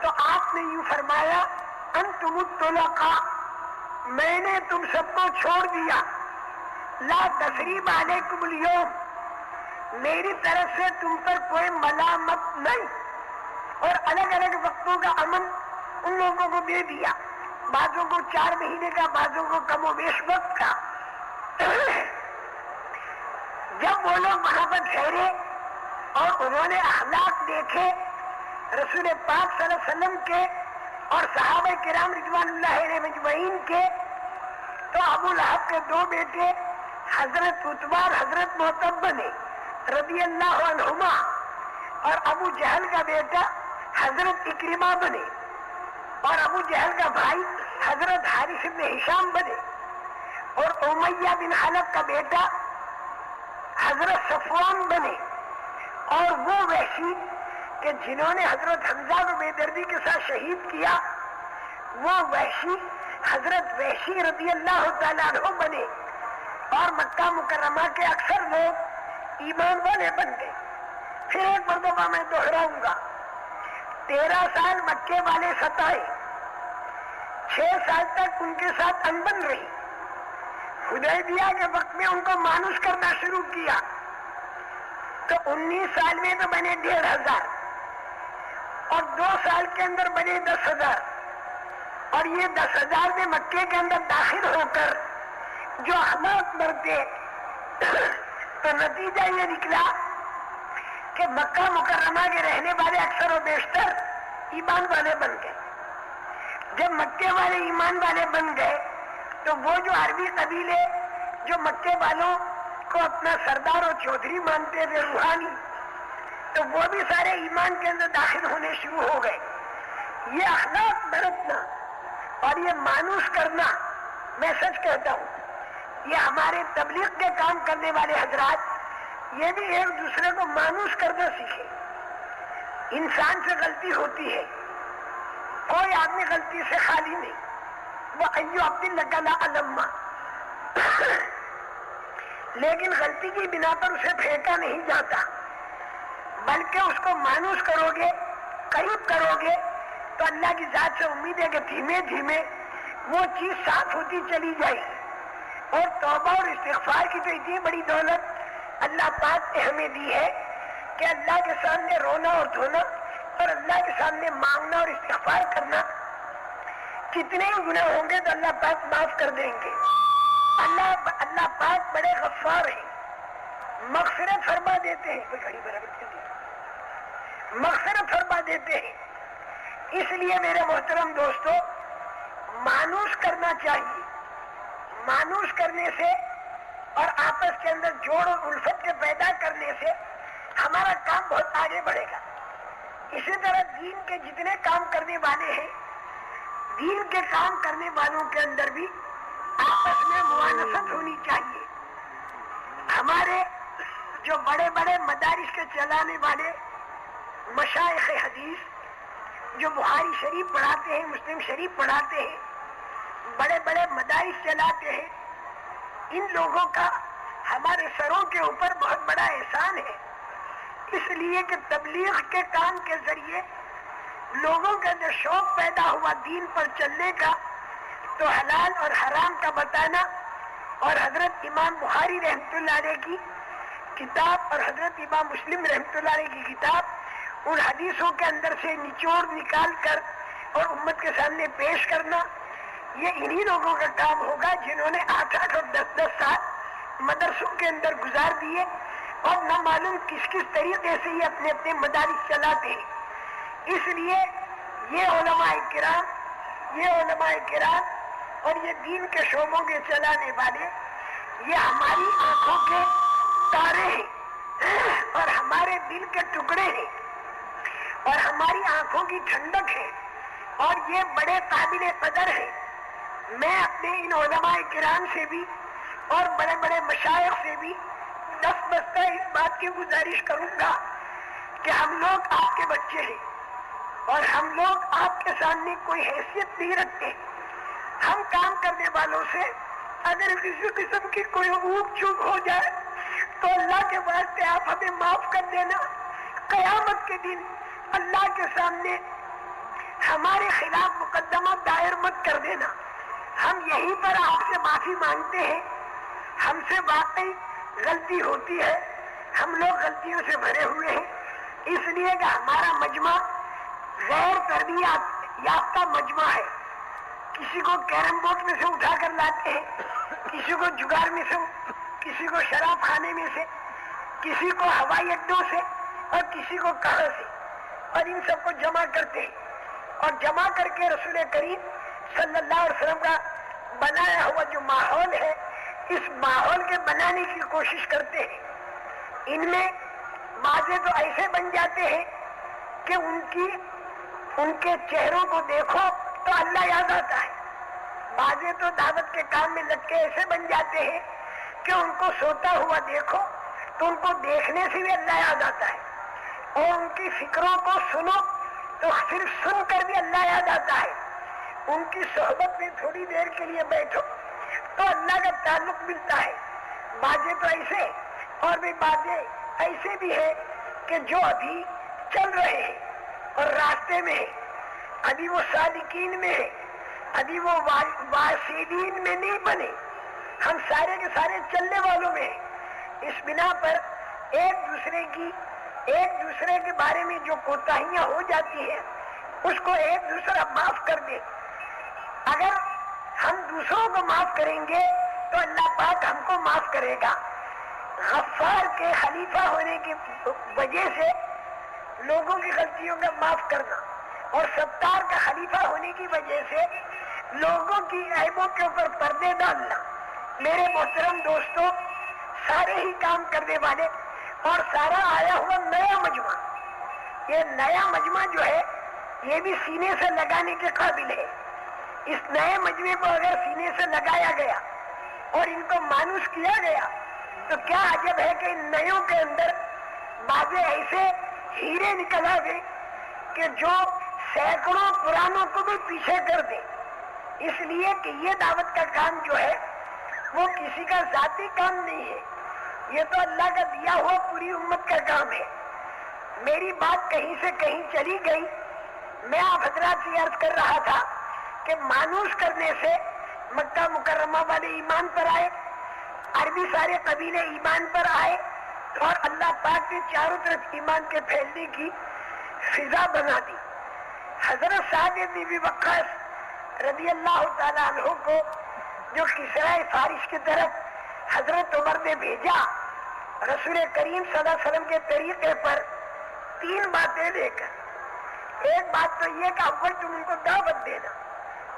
تو آپ نے یوں فرمایا انتم الطلقاء، میں نے تم سب کو چھوڑ دیا، لا تثریب علیکم اليوم، میری طرف سے تم پر کوئی ملامت نہیں، اور الگ الگ وقتوں کا امن ان لوگوں کو دے دیا، بعضوں کو 4 مہینے کا، بعضوں کو کم و بیش وقت کا۔ جب وہ لوگ وہاں پر ٹھہرے اور انہوں نے اخلاق دیکھے رسول پاک صلی اللہ علیہ وسلم کے اور صحابہ کرام رضوان اللہ علیہ مجمعین کے، تو ابو لہب کے 2 بیٹے حضرت عتبہ اور حضرت محتب بنے رضی اللہ عنہما، اور ابو جہل کا بیٹا حضرت اکرمہ بنے، اور ابو جہل کا بھائی حضرت حارث بن ہشام بنے، اور امیہ بن خلف کا بیٹا حضرت صفوان بنے، اور وہ وحشی کہ جنہوں نے حضرت حمزہ کو بے دردی کے ساتھ شہید کیا، وہ وحشی حضرت وحشی رضی اللہ تعالیٰ عنہ بنے، اور مکہ مکرمہ کے اکثر لوگ ایمان والے بن گئے۔ پھر ایک مرتبہ میں دوہراؤں گا، 13 سال مکے والے ستائے، 6 سال تک ان کے ساتھ انبن رہی، حدیبیہ کے وقت میں ان کو مانوس کرنا شروع کیا، تو 19 سال میں تو بنے 1,500، اور 2 سال کے اندر بنے 10,000، اور یہ 10,000 میں مکے کے اندر داخل ہو کر جو احمد مرتے تو نتیجہ یہ نکلا کہ مکہ مکرمہ کے رہنے والے اکثر و بیشتر ایمان والے بن گئے۔ جب مکے والے ایمان والے بن گئے تو وہ جو عربی قبیلے جو مکے والوں کو اپنا سردار اور چودھری مانتے تھے روحانی، تو وہ بھی سارے ایمان کے اندر داخل ہونے شروع ہو گئے۔ یہ اخلاق برتنا اور یہ مانوس کرنا، میں سچ کہتا ہوں، یہ ہمارے تبلیغ کے کام کرنے والے حضرات یہ بھی ایک دوسرے کو مانوس کرنا سیکھے۔ انسان سے غلطی ہوتی ہے، کوئی آدمی غلطی سے خالی نہیں، وہ ایو عبداللہ لا علما، لیکن غلطی کی بنا پر اسے پھینکا نہیں جاتا، بلکہ اس کو مانوس کرو گے، قریب کرو گے، تو اللہ کی ذات سے امید ہے کہ دھیمے دھیمے وہ چیز صاف ہوتی چلی جائے۔ اور توبہ اور استغفار کی تو اتنی بڑی دولت اللہ پاک نے ہمیں دی ہے کہ اللہ کے سامنے رونا اور دھونا اور اللہ کے سامنے مانگنا اور استغفار کرنا، کتنے ہی گناہ ہوں گے تو اللہ پاک معاف کر دیں گے۔ اللہ پاک بڑے غفار ہیں، مغفرت فرما دیتے ہیں، کوئی گھڑی برابر چل رہی ہے، مغفرت فرما دیتے ہیں۔ اس لیے میرے محترم دوستو، مانوس کرنا چاہیے. مانوس کرنے سے اور آپس کے اندر جوڑ اور الفت کے پیدا کرنے سے ہمارا کام بہت آگے بڑھے گا. اسی طرح دین کے جتنے کام کرنے والے ہیں، دین کے کام کرنے والوں کے اندر بھی آپس میں موانست ہونی چاہیے. ہمارے جو بڑے بڑے مدارس کے چلانے والے مشائخ حدیث جو بخاری شریف پڑھاتے ہیں، مسلم شریف پڑھاتے ہیں، بڑے بڑے مدارس چلاتے ہیں، ان لوگوں کا ہمارے سروں کے اوپر بہت بڑا احسان ہے. اس لیے کہ تبلیغ کے کام کے ذریعے لوگوں کے اندر شوق پیدا ہوا دین پر چلنے کا، تو حلال اور حرام کا بتانا، اور حضرت امام بخاری رحمۃ اللہ علیہ کی کتاب اور حضرت امام مسلم رحمۃ اللہ علیہ کی کتاب، ان حدیثوں کے اندر سے نچوڑ نکال کر اور امت کے سامنے پیش کرنا، یہ انہی لوگوں کا کام ہوگا جنہوں نے 8 اور 10 سال مدرسوں کے اندر گزار دیے اور نہ معلوم کس کس طریقے سے یہ اپنے اپنے مدارس چلاتے ہیں. اس لیے یہ علماء کرام اور یہ دین کے شعبوں کے چلانے والے، یہ ہماری آنکھوں کے تارے ہیں اور ہمارے دل کے ٹکڑے ہیں اور ہماری آنکھوں کی ٹھنڈک ہے، اور یہ بڑے قابل قدر ہیں. میں اپنے ان علماء کرام سے بھی اور بڑے بڑے مشائخ سے بھی دستبستہ اس بات کی گزارش کروں گا کہ ہم لوگ آپ کے بچے ہیں اور ہم لوگ آپ کے سامنے کوئی حیثیت نہیں رکھتے. ہم کام کرنے والوں سے اگر کسی قسم کی کوئی اوک چوک ہو جائے تو اللہ کے واسطے آپ ہمیں معاف کر دینا. قیامت کے دن اللہ کے سامنے ہمارے خلاف مقدمہ دائر مت کر دینا. ہم یہیں پر آپ سے معافی مانگتے ہیں. ہم سے واقعی غلطی ہوتی ہے، ہم لوگ غلطیوں سے بھرے ہوئے ہیں، اس لیے کہ ہمارا مجمع غیر تربیت یافتہ مجمع ہے. کسی کو کیرم بورڈ میں سے اٹھا کر لاتے ہیں، کسی کو جگار میں سے، کسی کو شراب خانے میں سے، کسی کو ہوائی اڈوں سے اور کسی کو کہاں سے، اور ان سب کو جمع کرتے ہیں اور جمع کر کے رسول کریم صلی اللہ علیہ وسلم کا بنایا ہوا جو ماحول ہے، اس ماحول کے بنانے کی کوشش کرتے ہیں. ان میں بازے تو ایسے بن جاتے ہیں کہ ان کے چہروں کو دیکھو تو اللہ یاد آتا ہے. بازے تو دعوت کے کام میں لگ کے ایسے بن جاتے ہیں کہ ان کو سوتا ہوا دیکھو تو ان کو دیکھنے سے بھی اللہ یاد آتا ہے، اور ان کی فکروں کو سنو تو صرف سن کر بھی اللہ یاد آتا ہے. ان کی صحبت میں تھوڑی دیر کے لیے بیٹھو تو اللہ کا تعلق ملتا ہے. بازے تو ایسے، اور بھی بازے ایسے بھی ہیں کہ جو ابھی چل رہے ہیں اور راستے میں ہیں، ابھی وہ سالکین میں ہے، ابھی وہ واسدین میں نہیں بنے. ہم سارے کے سارے چلنے والوں میں ہیں. اس بنا پر ایک دوسرے کے بارے میں جو کوتاہیاں ہو جاتی ہیں اس کو ایک دوسرا معاف کر دے. اگر ہم دوسروں کو معاف کریں گے تو اللہ پاک ہم کو معاف کرے گا. غفار کے خلیفہ ہونے کی وجہ سے لوگوں کی غلطیوں کا معاف کرنا، اور ستار کا خلیفہ ہونے کی وجہ سے لوگوں کی عیبوں کے اوپر پردے ڈالنا. میرے محترم دوستو، سارے ہی کام کرنے والے اور سارا آیا ہوا نیا مجمع، یہ نیا مجمع جو ہے یہ بھی سینے سے لگانے کے قابل ہے. اس نئے مجمع کو اگر سینے سے لگایا گیا اور ان کو مانوس کیا گیا تو کیا عجب ہے کہ ان نیوں کے اندر بازے ایسے ہیرے نکل آ گئے کہ جو سینکڑوں پرانوں کو بھی پیچھے کر دے. اس لیے کہ یہ دعوت کا کام جو ہے وہ کسی کا ذاتی کام نہیں ہے، یہ تو اللہ کا دیا ہوا پوری امت کا کام ہے. میری بات کہیں سے کہیں چلی گئی. میں آپ حضرات سے عرض کر رہا تھا کہ مانوس کرنے سے مکہ مکرمہ والے ایمان پر آئے، عربی سارے قبیلے ایمان پر آئے، اور اللہ پاک نے چاروں طرف ایمان کے پھیلنے کی فضا بنا دی. حضرت سعد بن ابی وقاص رضی اللہ تعالیٰ عنہ کو جو کسرا فارس کی طرف حضرت عمر نے بھیجا رسول کریم صلی اللہ علیہ وسلم کے طریقے پر 3 باتیں لے کر. ایک بات تو یہ کہ اول تم ان کو دعوت دینا.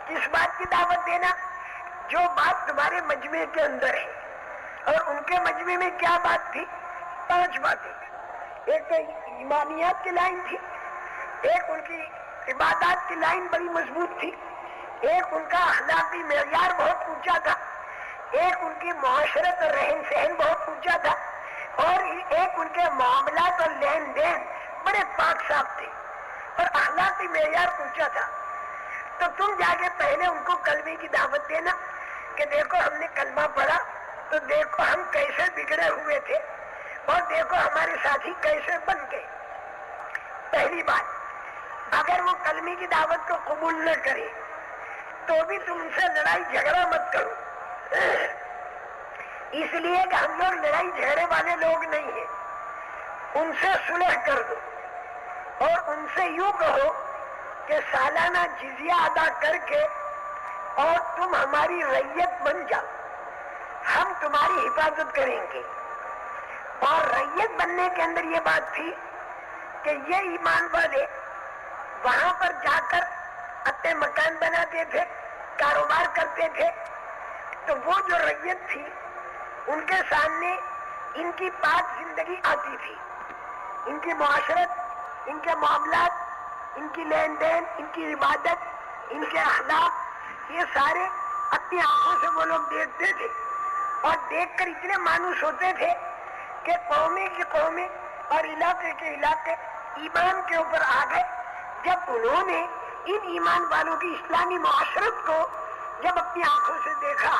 کس بات کی دعوت دینا؟ جو بات تمہارے مجمع کے اندر ہے. اور ان کے مجمع میں کیا بات تھی؟ 5 باتیں. ایک تو ایمانیات کی لائن تھی، ایک ان کی عبادات کی لائن بڑی مضبوط تھی، ایک ان کا اخلاقی معیار بہت اونچا تھا، ایک ان کی معاشرت اور رہن سہن بہت اونچا تھا، اور ایک ان کے معاملات اور لین دین بڑے پاک صاف تھے اور اخلاقی معیار اونچا تھا. تو تم جا کے پہلے ان کو کلمے کی دعوت دینا کہ دیکھو ہم نے کلمہ پڑھا تو دیکھو ہم کیسے بگڑے ہوئے تھے اور دیکھو ہمارے ساتھی کیسے بن گئے. پہلی بات، اگر وہ کلمے کی دعوت کو قبول نہ کرے تو بھی تم ان سے لڑائی جھگڑا مت کرو، اس لیے کہ ہم لوگ لڑائی جھگڑے والے لوگ نہیں ہیں. ان سے صلح کر دو اور ان سے یوں کہو کہ سالانہ جزیہ ادا کر کے اور تم ہماری رعیت بن جاؤ، ہم تمہاری حفاظت کریں گے. اور رعیت بننے کے اندر یہ بات تھی کہ یہ ایمان والے وہاں پر جا کر اپنے مکان بناتے تھے، کاروبار کرتے تھے، تو وہ جو رعیت تھی ان کے سامنے ان کی پاک زندگی آتی تھی. ان کی معاشرت، ان کے معاملات، ان کی لین دین، ان کی عبادت، ان کے اخلاق، یہ سارے اپنی آنکھوں سے وہ لوگ دیکھتے تھے اور دیکھ کر اتنے مانوس ہوتے تھے کہ قومیں کی قومیں اور علاقے کے علاقے ایمان کے اوپر آ گئے. جب انہوں نے ان ایمان والوں کی اسلامی معاشرت کو جب اپنی آنکھوں سے دیکھا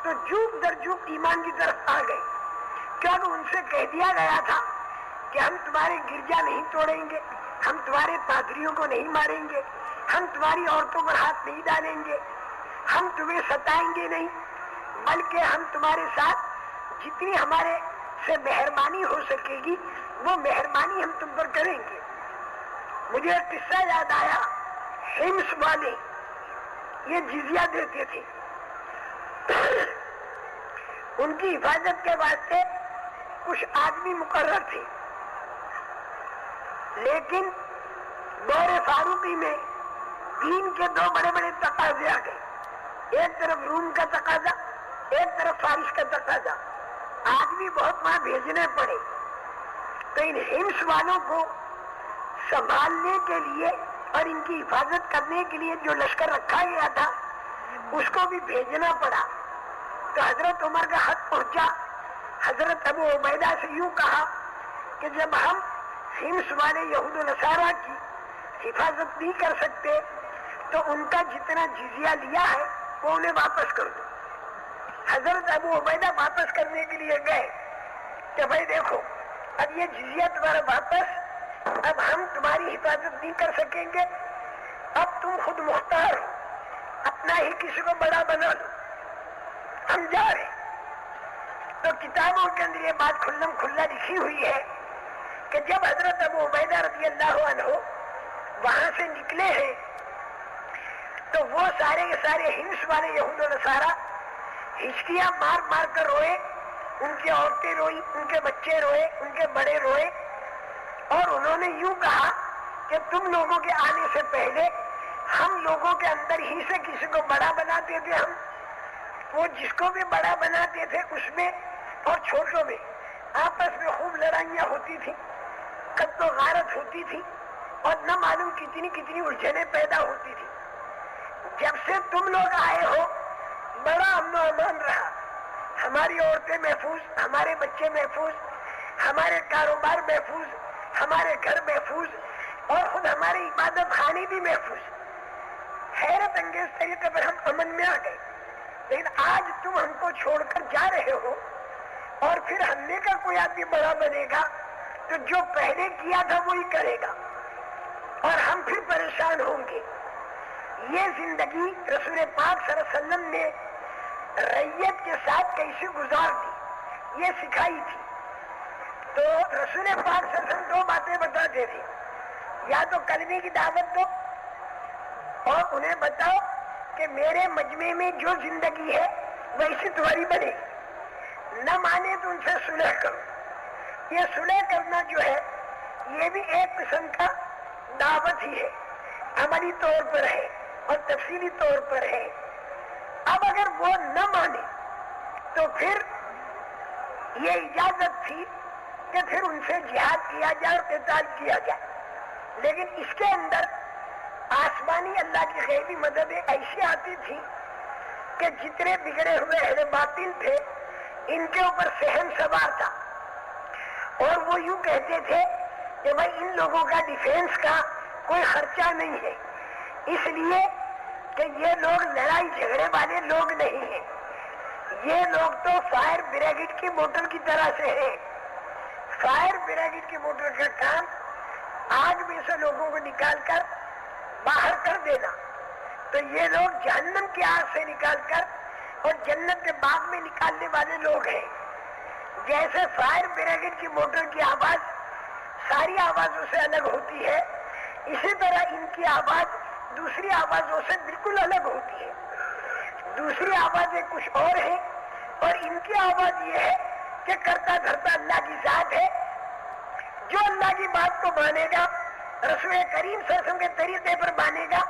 تو جوک در جوک ایمان کی طرف آ گئے. کیونکہ ان سے کہہ دیا گیا تھا کہ ہم تمہارے گرجا نہیں توڑیں گے، ہم تمہارے پادریوں کو نہیں ماریں گے، ہم تمہاری عورتوں پر ہاتھ نہیں ڈالیں گے، ہم تمہیں ستائیں گے نہیں، بلکہ ہم تمہارے ساتھ جتنی ہمارے سے مہربانی ہو سکے گی وہ مہربانی ہم تم پر کریں گے. مجھے ایک قصہ یاد آیا، حمص والے یہ جزیہ دیتے تھے، ان کی حفاظت کے واسطے کچھ آدمی مقرر تھے، لیکن دور فاروقی میں دین کے 2 بڑے بڑے تقاضے آ گئے. ایک طرف روم کا تقاضا، ایک طرف فارس کا تقاضا. آدمی بہت وہاں بھیجنے پڑے. تو ان حمص والوں کو سنبھالنے کے لیے اور ان کی حفاظت کرنے کے لیے جو لشکر رکھا گیا تھا اس کو بھی بھیجنا پڑا. تو حضرت عمر کا خط پہنچا، حضرت ابو عبیدہ سے یوں کہا کہ جب ہم حمص والے یہود و نصارہ کی حفاظت نہیں کر سکتے تو ان کا جتنا جزیہ لیا ہے وہ انہیں واپس کر دو. حضرت ابو عبیدہ واپس کرنے کے لیے گئے کہ بھائی دیکھو اب یہ جزیہ تمہارا واپس، اب ہم تمہاری حفاظت نہیں کر سکیں گے، اب تم خود مختار ہو، اپنا ہی کسی کو بڑا بنا لو، ہم جا رہے. تو کتابوں کے اندر یہ بات کھلم کھلا لکھی ہوئی ہے کہ جب حضرت ابو عبیدہ رضی اللہ عنہ وہاں سے نکلے ہیں تو وہ سارے کے سارے حمص والے یہود و نصارہ ہچکیاں مار مار کر روئے. ان کی عورتیں روئی، ان کے بچے روئے، ان کے بڑے روئے، اور انہوں نے یوں کہا کہ تم لوگوں کے آنے سے پہلے ہم لوگوں کے اندر ہی سے کسی کو بڑا بناتے تھے. ہم وہ جس کو بھی بڑا بناتے تھے اس میں اور چھوٹوں میں آپس میں خوب لڑائیاں ہوتی تھی، قتل و غارت ہوتی تھی، اور نہ معلوم کتنی کتنی الجھنیں پیدا ہوتی تھی. جب سے تم لوگ آئے ہو بڑا امن و امان رہا، ہماری عورتیں محفوظ، ہمارے بچے محفوظ، ہمارے کاروبار محفوظ، ہمارے گھر محفوظ، اور خود ہمارے عبادت خانے بھی محفوظ. حیرت انگیز طریقے پر ہم امن میں آ گئے. لیکن آج تم ہم کو چھوڑ کر جا رہے ہو اور پھر ہمنے کا کوئی آدمی بڑا بنے گا تو جو پہلے کیا تھا وہی کرے گا اور ہم پھر پریشان ہوں گے. یہ زندگی رسول پاک صلی اللہ علیہ وسلم نے رعیت کے ساتھ کیسے گزار دی یہ سکھائی تھی. تو رسول پاک صلی اللہ علیہ وسلم 2 باتیں بتاتے تھے، یا تو کلمے کی دعوت دو اور انہیں بتاؤ کہ میرے مجمع میں جو زندگی ہے ویسی تمہاری بنے، نہ مانے تو ان سے صلح کرو. یہ صلح کرنا جو ہے یہ بھی ایک قسم کا دعوت ہی ہے، عملی طور پر ہے اور تفصیلی طور پر ہے۔ اب اگر وہ نہ مانے تو پھر یہ اجازت تھی کہ پھر ان سے جہاد کیا جائے اور قتال کیا جائے، لیکن اس کے اندر آسمانی اللہ کی غیبی مددیں ایسی آتی تھی کہ جتنے بگڑے ہوئے اہل باطل تھے ان کے اوپر سہم سوار تھا، اور وہ یوں کہتے تھے کہ بھائی ان لوگوں کا ڈیفینس کا کوئی خرچہ نہیں ہے، اس لیے کہ یہ لوگ لڑائی جھگڑے والے لوگ نہیں ہیں، یہ لوگ تو فائر بریگیڈ کی موٹر کی طرح سے ہیں۔ فائر بریگیڈ کی موٹر کا کام آگ میں سے لوگوں کو نکال کر باہر کر دینا، تو یہ لوگ جہنم کی آگ سے نکال کر اور جنت کے باغ میں نکالنے والے لوگ ہیں۔ جیسے فائر بریگیڈ کی موٹر کی آواز ساری آوازوں سے الگ ہوتی ہے، اسی طرح ان کی آواز دوسری آوازوں سے بالکل الگ ہوتی ہے۔ دوسری آوازیں کچھ اور ہیں اور ان کی آواز یہ ہے کہ کرتا دھرتا اللہ کی ذات ہے۔ جو اللہ کی بات کو مانے گا، رسول کریم صلی اللہ علیہ وسلم کے طریقے پر مانے گا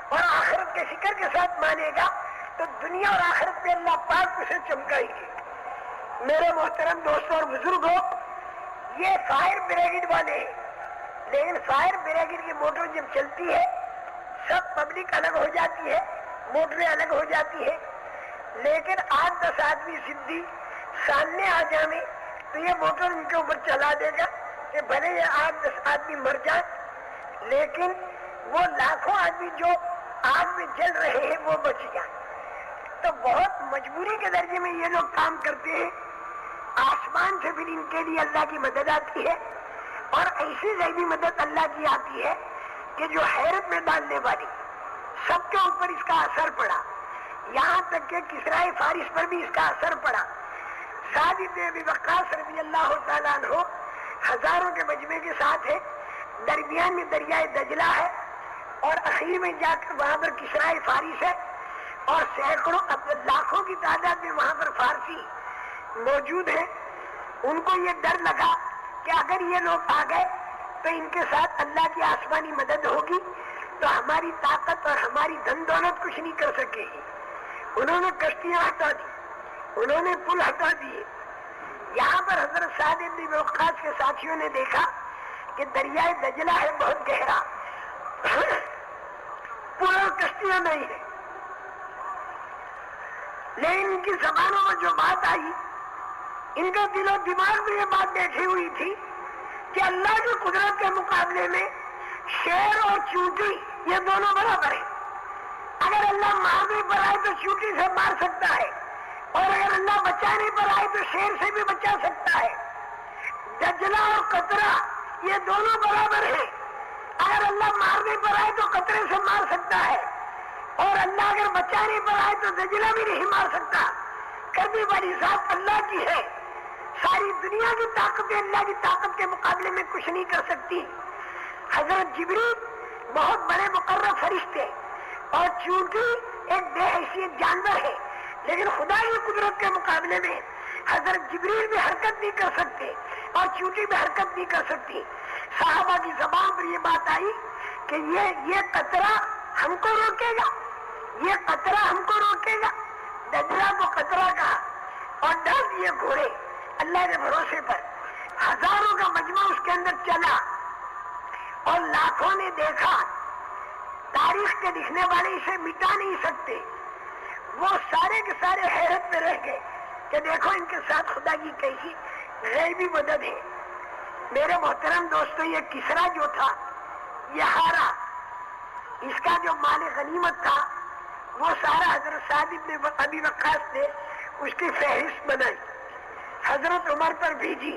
اور آخرت کے فکر کے ساتھ مانے گا تو دنیا اور آخرت میں اللہ پاک اسے چمکائیں گے۔ میرے محترم دوستوں اور بزرگوں، یہ فائر بریگیڈ والے ہیں، لیکن فائر بریگیڈ کی موٹر جب چلتی ہے سب پبلک الگ ہو جاتی ہے، موٹریں الگ ہو جاتی ہے، لیکن 8-10 آدمی سدھی سامنے آ جائیں تو یہ موٹر ان کے اوپر چلا دے گا کہ بھلے یہ 8-10 آدمی مر جائیں، لیکن وہ لاکھوں آدمی جو آگ میں جل رہے ہیں وہ بچ جائیں۔ تو بہت مجبوری کے درجے میں یہ لوگ کام کرتے ہیں۔ آسمان سے پھر ان کے لیے اللہ کی مدد آتی ہے، اور ایسی غیبی مدد اللہ کی آتی ہے کہ جو حیرت میں ڈالنے والی، سب کے اوپر اس کا اثر پڑا، یہاں تک کہ کسرائے فارس پر بھی اس کا اثر پڑا۔ سعد بن ابی وقاص رضی اللہ تعالیٰ عنہ ہزاروں کے مجمع کے ساتھ ہے، درمیان میں دریائے دجلہ ہے، اور اخیر میں جا کر وہاں پر کسرائے فارس ہے، اور سینکڑوں لاکھوں کی تعداد میں وہاں پر فارسی موجود ہیں۔ ان کو یہ ڈر لگا کہ اگر یہ لوگ آ گئے تو ان کے ساتھ اللہ کی آسمانی مدد ہوگی تو ہماری طاقت اور ہماری دھن دولت کچھ نہیں کر سکے گی۔ انہوں نے کشتیاں ہٹا دی، انہوں نے پل ہٹا دیے۔ یہاں پر حضرت سعد بن ابی وقاص کے ساتھیوں نے دیکھا کہ دریائے دجلہ ہے بہت گہرا، پل اور کشتیاں نہیں ہے، لیکن ان کی زبانوں میں جو بات آئی، ان کے دل و دماغ میں یہ بات بیٹھی ہوئی تھی کہ اللہ کی قدرت کے مقابلے میں شیر اور چونٹی یہ دونوں برابر ہیں۔ اگر اللہ مارنے پر آئے تو چونٹی سے مار سکتا ہے، اور اگر اللہ بچانے پر آئے تو شیر سے بھی بچا سکتا ہے۔ دجلہ اور قطرہ یہ دونوں برابر ہیں، اگر اللہ مارنے پر آئے تو قطرے سے مار سکتا ہے، اور اللہ اگر بچانے پر آئے تو دجلہ بھی نہیں مار سکتا۔ کرنے والی ذات اللہ کی ہے، ساری دنیا کی طاقتیں اللہ کی طاقت کے مقابلے میں کچھ نہیں کر سکتی۔ حضرت جبریل بہت بڑے مقرب فرشتے، اور چونٹی ایک بے حیثیت جانور ہے، لیکن خدا کی قدرت کے مقابلے میں حضرت جبریل بھی حرکت نہیں کر سکتے اور چونٹی بھی حرکت نہیں کر سکتی۔ صحابہ کی زبان پر یہ بات آئی کہ یہ قطرہ ہم کو روکے گا، یہ قطرہ ہم کو روکے گا۔ دجلہ کو قطرہ کہا اور ڈال دیے گھوڑے اللہ کے بھروسے پر۔ ہزاروں کا مجمع اس کے اندر چلا اور لاکھوں نے دیکھا۔ تاریخ کے لکھنے والے اسے مٹا نہیں سکتے، وہ سارے کے سارے حیرت میں رہ گئے کہ دیکھو ان کے ساتھ خدا کی کیسی غیبی مدد ہے۔ میرے محترم دوستو، یہ کسرا جو تھا یہ ہارا، اس کا جو مال غنیمت تھا وہ سارا حضرت سعد بن ابی وقاص نے اس کی فہرست بنائی، حضرت عمر پر بھیجی۔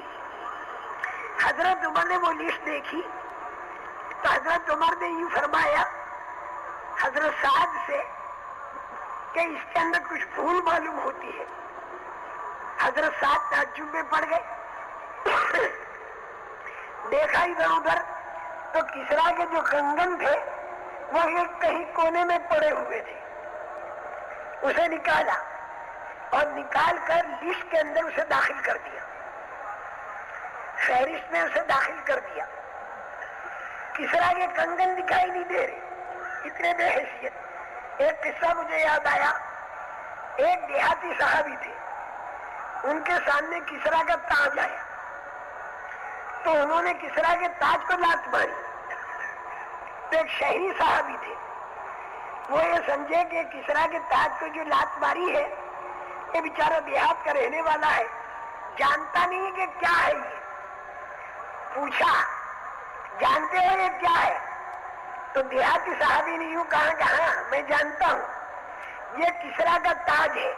حضرت عمر نے وہ لسٹ دیکھی تو حضرت عمر نے یوں فرمایا حضرت سعد سے کہ اس کے اندر کچھ بھول معلوم ہوتی ہے۔ حضرت سعد تعجب میں پڑ گئے، دیکھا ادھر ادھر تو کسرا کے جو کنگن تھے وہ ایک کہیں کونے میں پڑے ہوئے تھے، اسے نکالا اور نکال کر لسٹ کے اندر اسے داخل کر دیا، فہرست میں اسے داخل کر دیا۔ کسرا کے کنگن دکھائی نہیں دے رہے، اتنے بے حیثیت۔ ایک قصہ مجھے یاد آیا، ایک دیہاتی صحابی تھے، ان کے سامنے کسرا کا تاج آیا تو انہوں نے کسرا کے تاج کو لات ماری۔ تو ایک شہری صحابی تھے، وہ یہ سمجھے کہ کسرا کے تاج کو جو لات ماری ہے یہ بیچارہ دیہات کا رہنے والا ہے، جانتا نہیں کہ کیا ہے یہ۔ پوچھا جانتے ہو یہ کیا ہے؟ تو دیہاتی صحابی نے یوں کہا کہ ہاں میں جانتا ہوں، یہ کسرا کا تاج ہے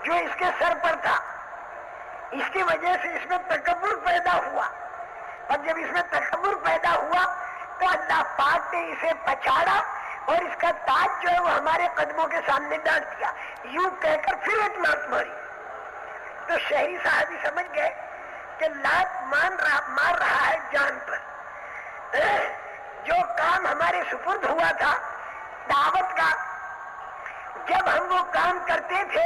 جو اس کے سر پر تھا، اس کی وجہ سے اس میں تکبر پیدا ہوا، اور جب اس میں تکبر پیدا ہوا تو اللہ پاک نے اسے پچھاڑا اور اس کا تاج جو ہے وہ ہمارے قدموں کے سامنے ڈال دیا، یوں کہہ کر پھر ایک لات ماری۔ تو شہری صحابی سمجھ گئے کہ لات مار رہا ہے جان پر۔ جو کام ہمارے سپرد ہوا تھا دعوت کا، جب ہم وہ کام کرتے تھے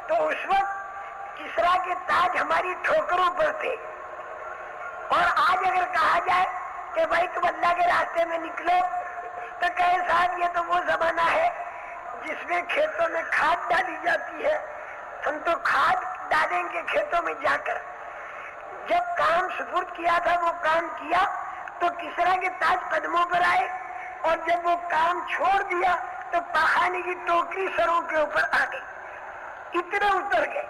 تو اس وقت کسرا کے تاج ہماری ٹھوکروں پر تھے، اور آج اگر کہا جائے کہ بھائی تم اللہ کے راستے میں نکلو تو کہے صاحب یہ تو وہ زمانہ ہے جس میں کھیتوں میں کھاد ڈالی جاتی ہے، ہم تو کھاد ڈالیں گے کھیتوں میں جا کر۔ جب کام سپرد کیا تھا وہ کام کیا تو کسرا کے تاج قدموں پر آئے، اور جب وہ کام چھوڑ دیا تو پاخانے کی ٹوکری سروں کے اوپر آ گئی، اتنے اتر گئے۔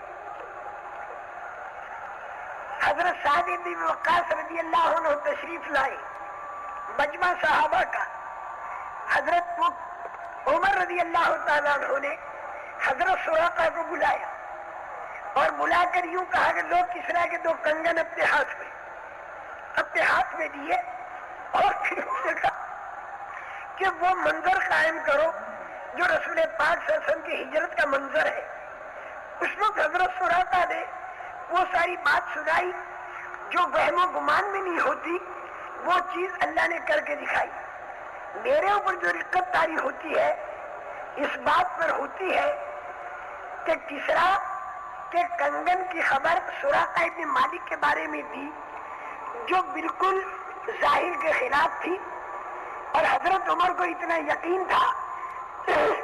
حضرت سعد بن وقاص رضی اللہ عنہ تشریف لائے، مجمع صحابہ کا۔ حضرت عمر رضی اللہ تعالیٰ عنہ نے حضرت سراقہ کو بلایا اور بلا کر یوں کہا کہ لوگ کسرا کے 2 کنگن اپنے ہاتھ میں دیے، اور پھر اسے کہا کہ وہ منظر قائم کرو جو رسول پاک صلی اللہ علیہ وسلم کی ہجرت کا منظر ہے۔ اس وقت حضرت سراقہ نے وہ ساری بات سنائی جو وہم و گمان میں نہیں ہوتی، وہ چیز اللہ نے کر کے دکھائی۔ میرے اوپر جو رقت طاری ہوتی ہے اس بات پر ہوتی ہے کہ کسرا کے کنگن کی خبر سراقہ ابن مالک کے بارے میں تھی جو بالکل ظاہر کے خلاف تھی، اور حضرت عمر کو اتنا یقین تھا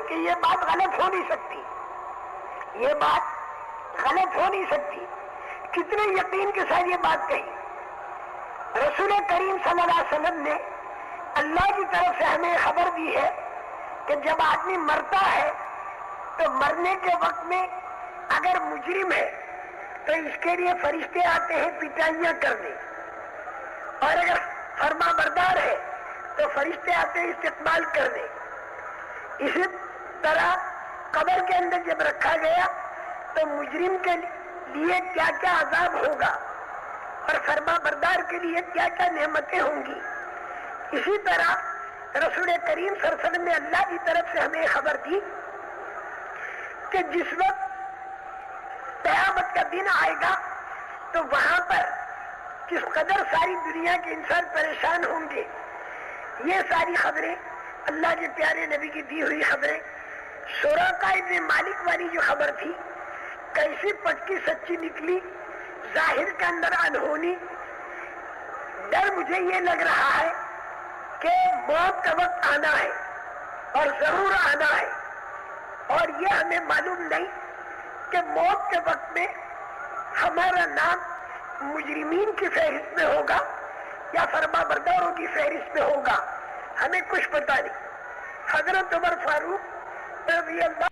کہ یہ بات غلط ہو نہیں سکتی، یہ بات غلط ہو نہیں سکتی۔ کتنے یقین کے ساتھ یہ بات کہی؟ رسول کریم صلی اللہ علیہ وسلم نے اللہ کی طرف سے ہمیں خبر دی ہے کہ جب آدمی مرتا ہے تو مرنے کے وقت میں اگر مجرم ہے تو اس کے لیے فرشتے آتے ہیں پٹائیاں کرنے، اور اگر فرما بردار ہے تو فرشتے آتے ہیں استقبال کرنے۔ اسی طرح قبر کے اندر جب رکھا گیا تو مجرم کے لیے کیا کیا عذاب ہوگا اور فرما بردار کے لیے کیا کیا نعمتیں ہوں گی۔ اسی طرح رسول کریم صلی اللہ علیہ وسلم نے اللہ کی طرف سے ہمیں خبر دی کہ جس وقت قیامت کا دن آئے گا تو وہاں پر کس قدر ساری دنیا کے انسان پریشان ہوں گے۔ یہ ساری خبریں اللہ کے پیارے نبی کی دی ہوئی خبریں، سراقہ ابن مالک والی جو خبر تھی کیسی پکی سچی نکلی، ظاہر کے اندر انہونی۔ ڈر مجھے یہ لگ رہا ہے کہ موت کا وقت آنا ہے اور ضرور آنا ہے، اور یہ ہمیں معلوم نہیں کہ موت کے وقت میں ہمارا نام مجرمین کی فہرست میں ہوگا یا فرما برداروں کی فہرست میں ہوگا، ہمیں کچھ پتہ نہیں۔ حضرت عمر فاروق رضی اللہ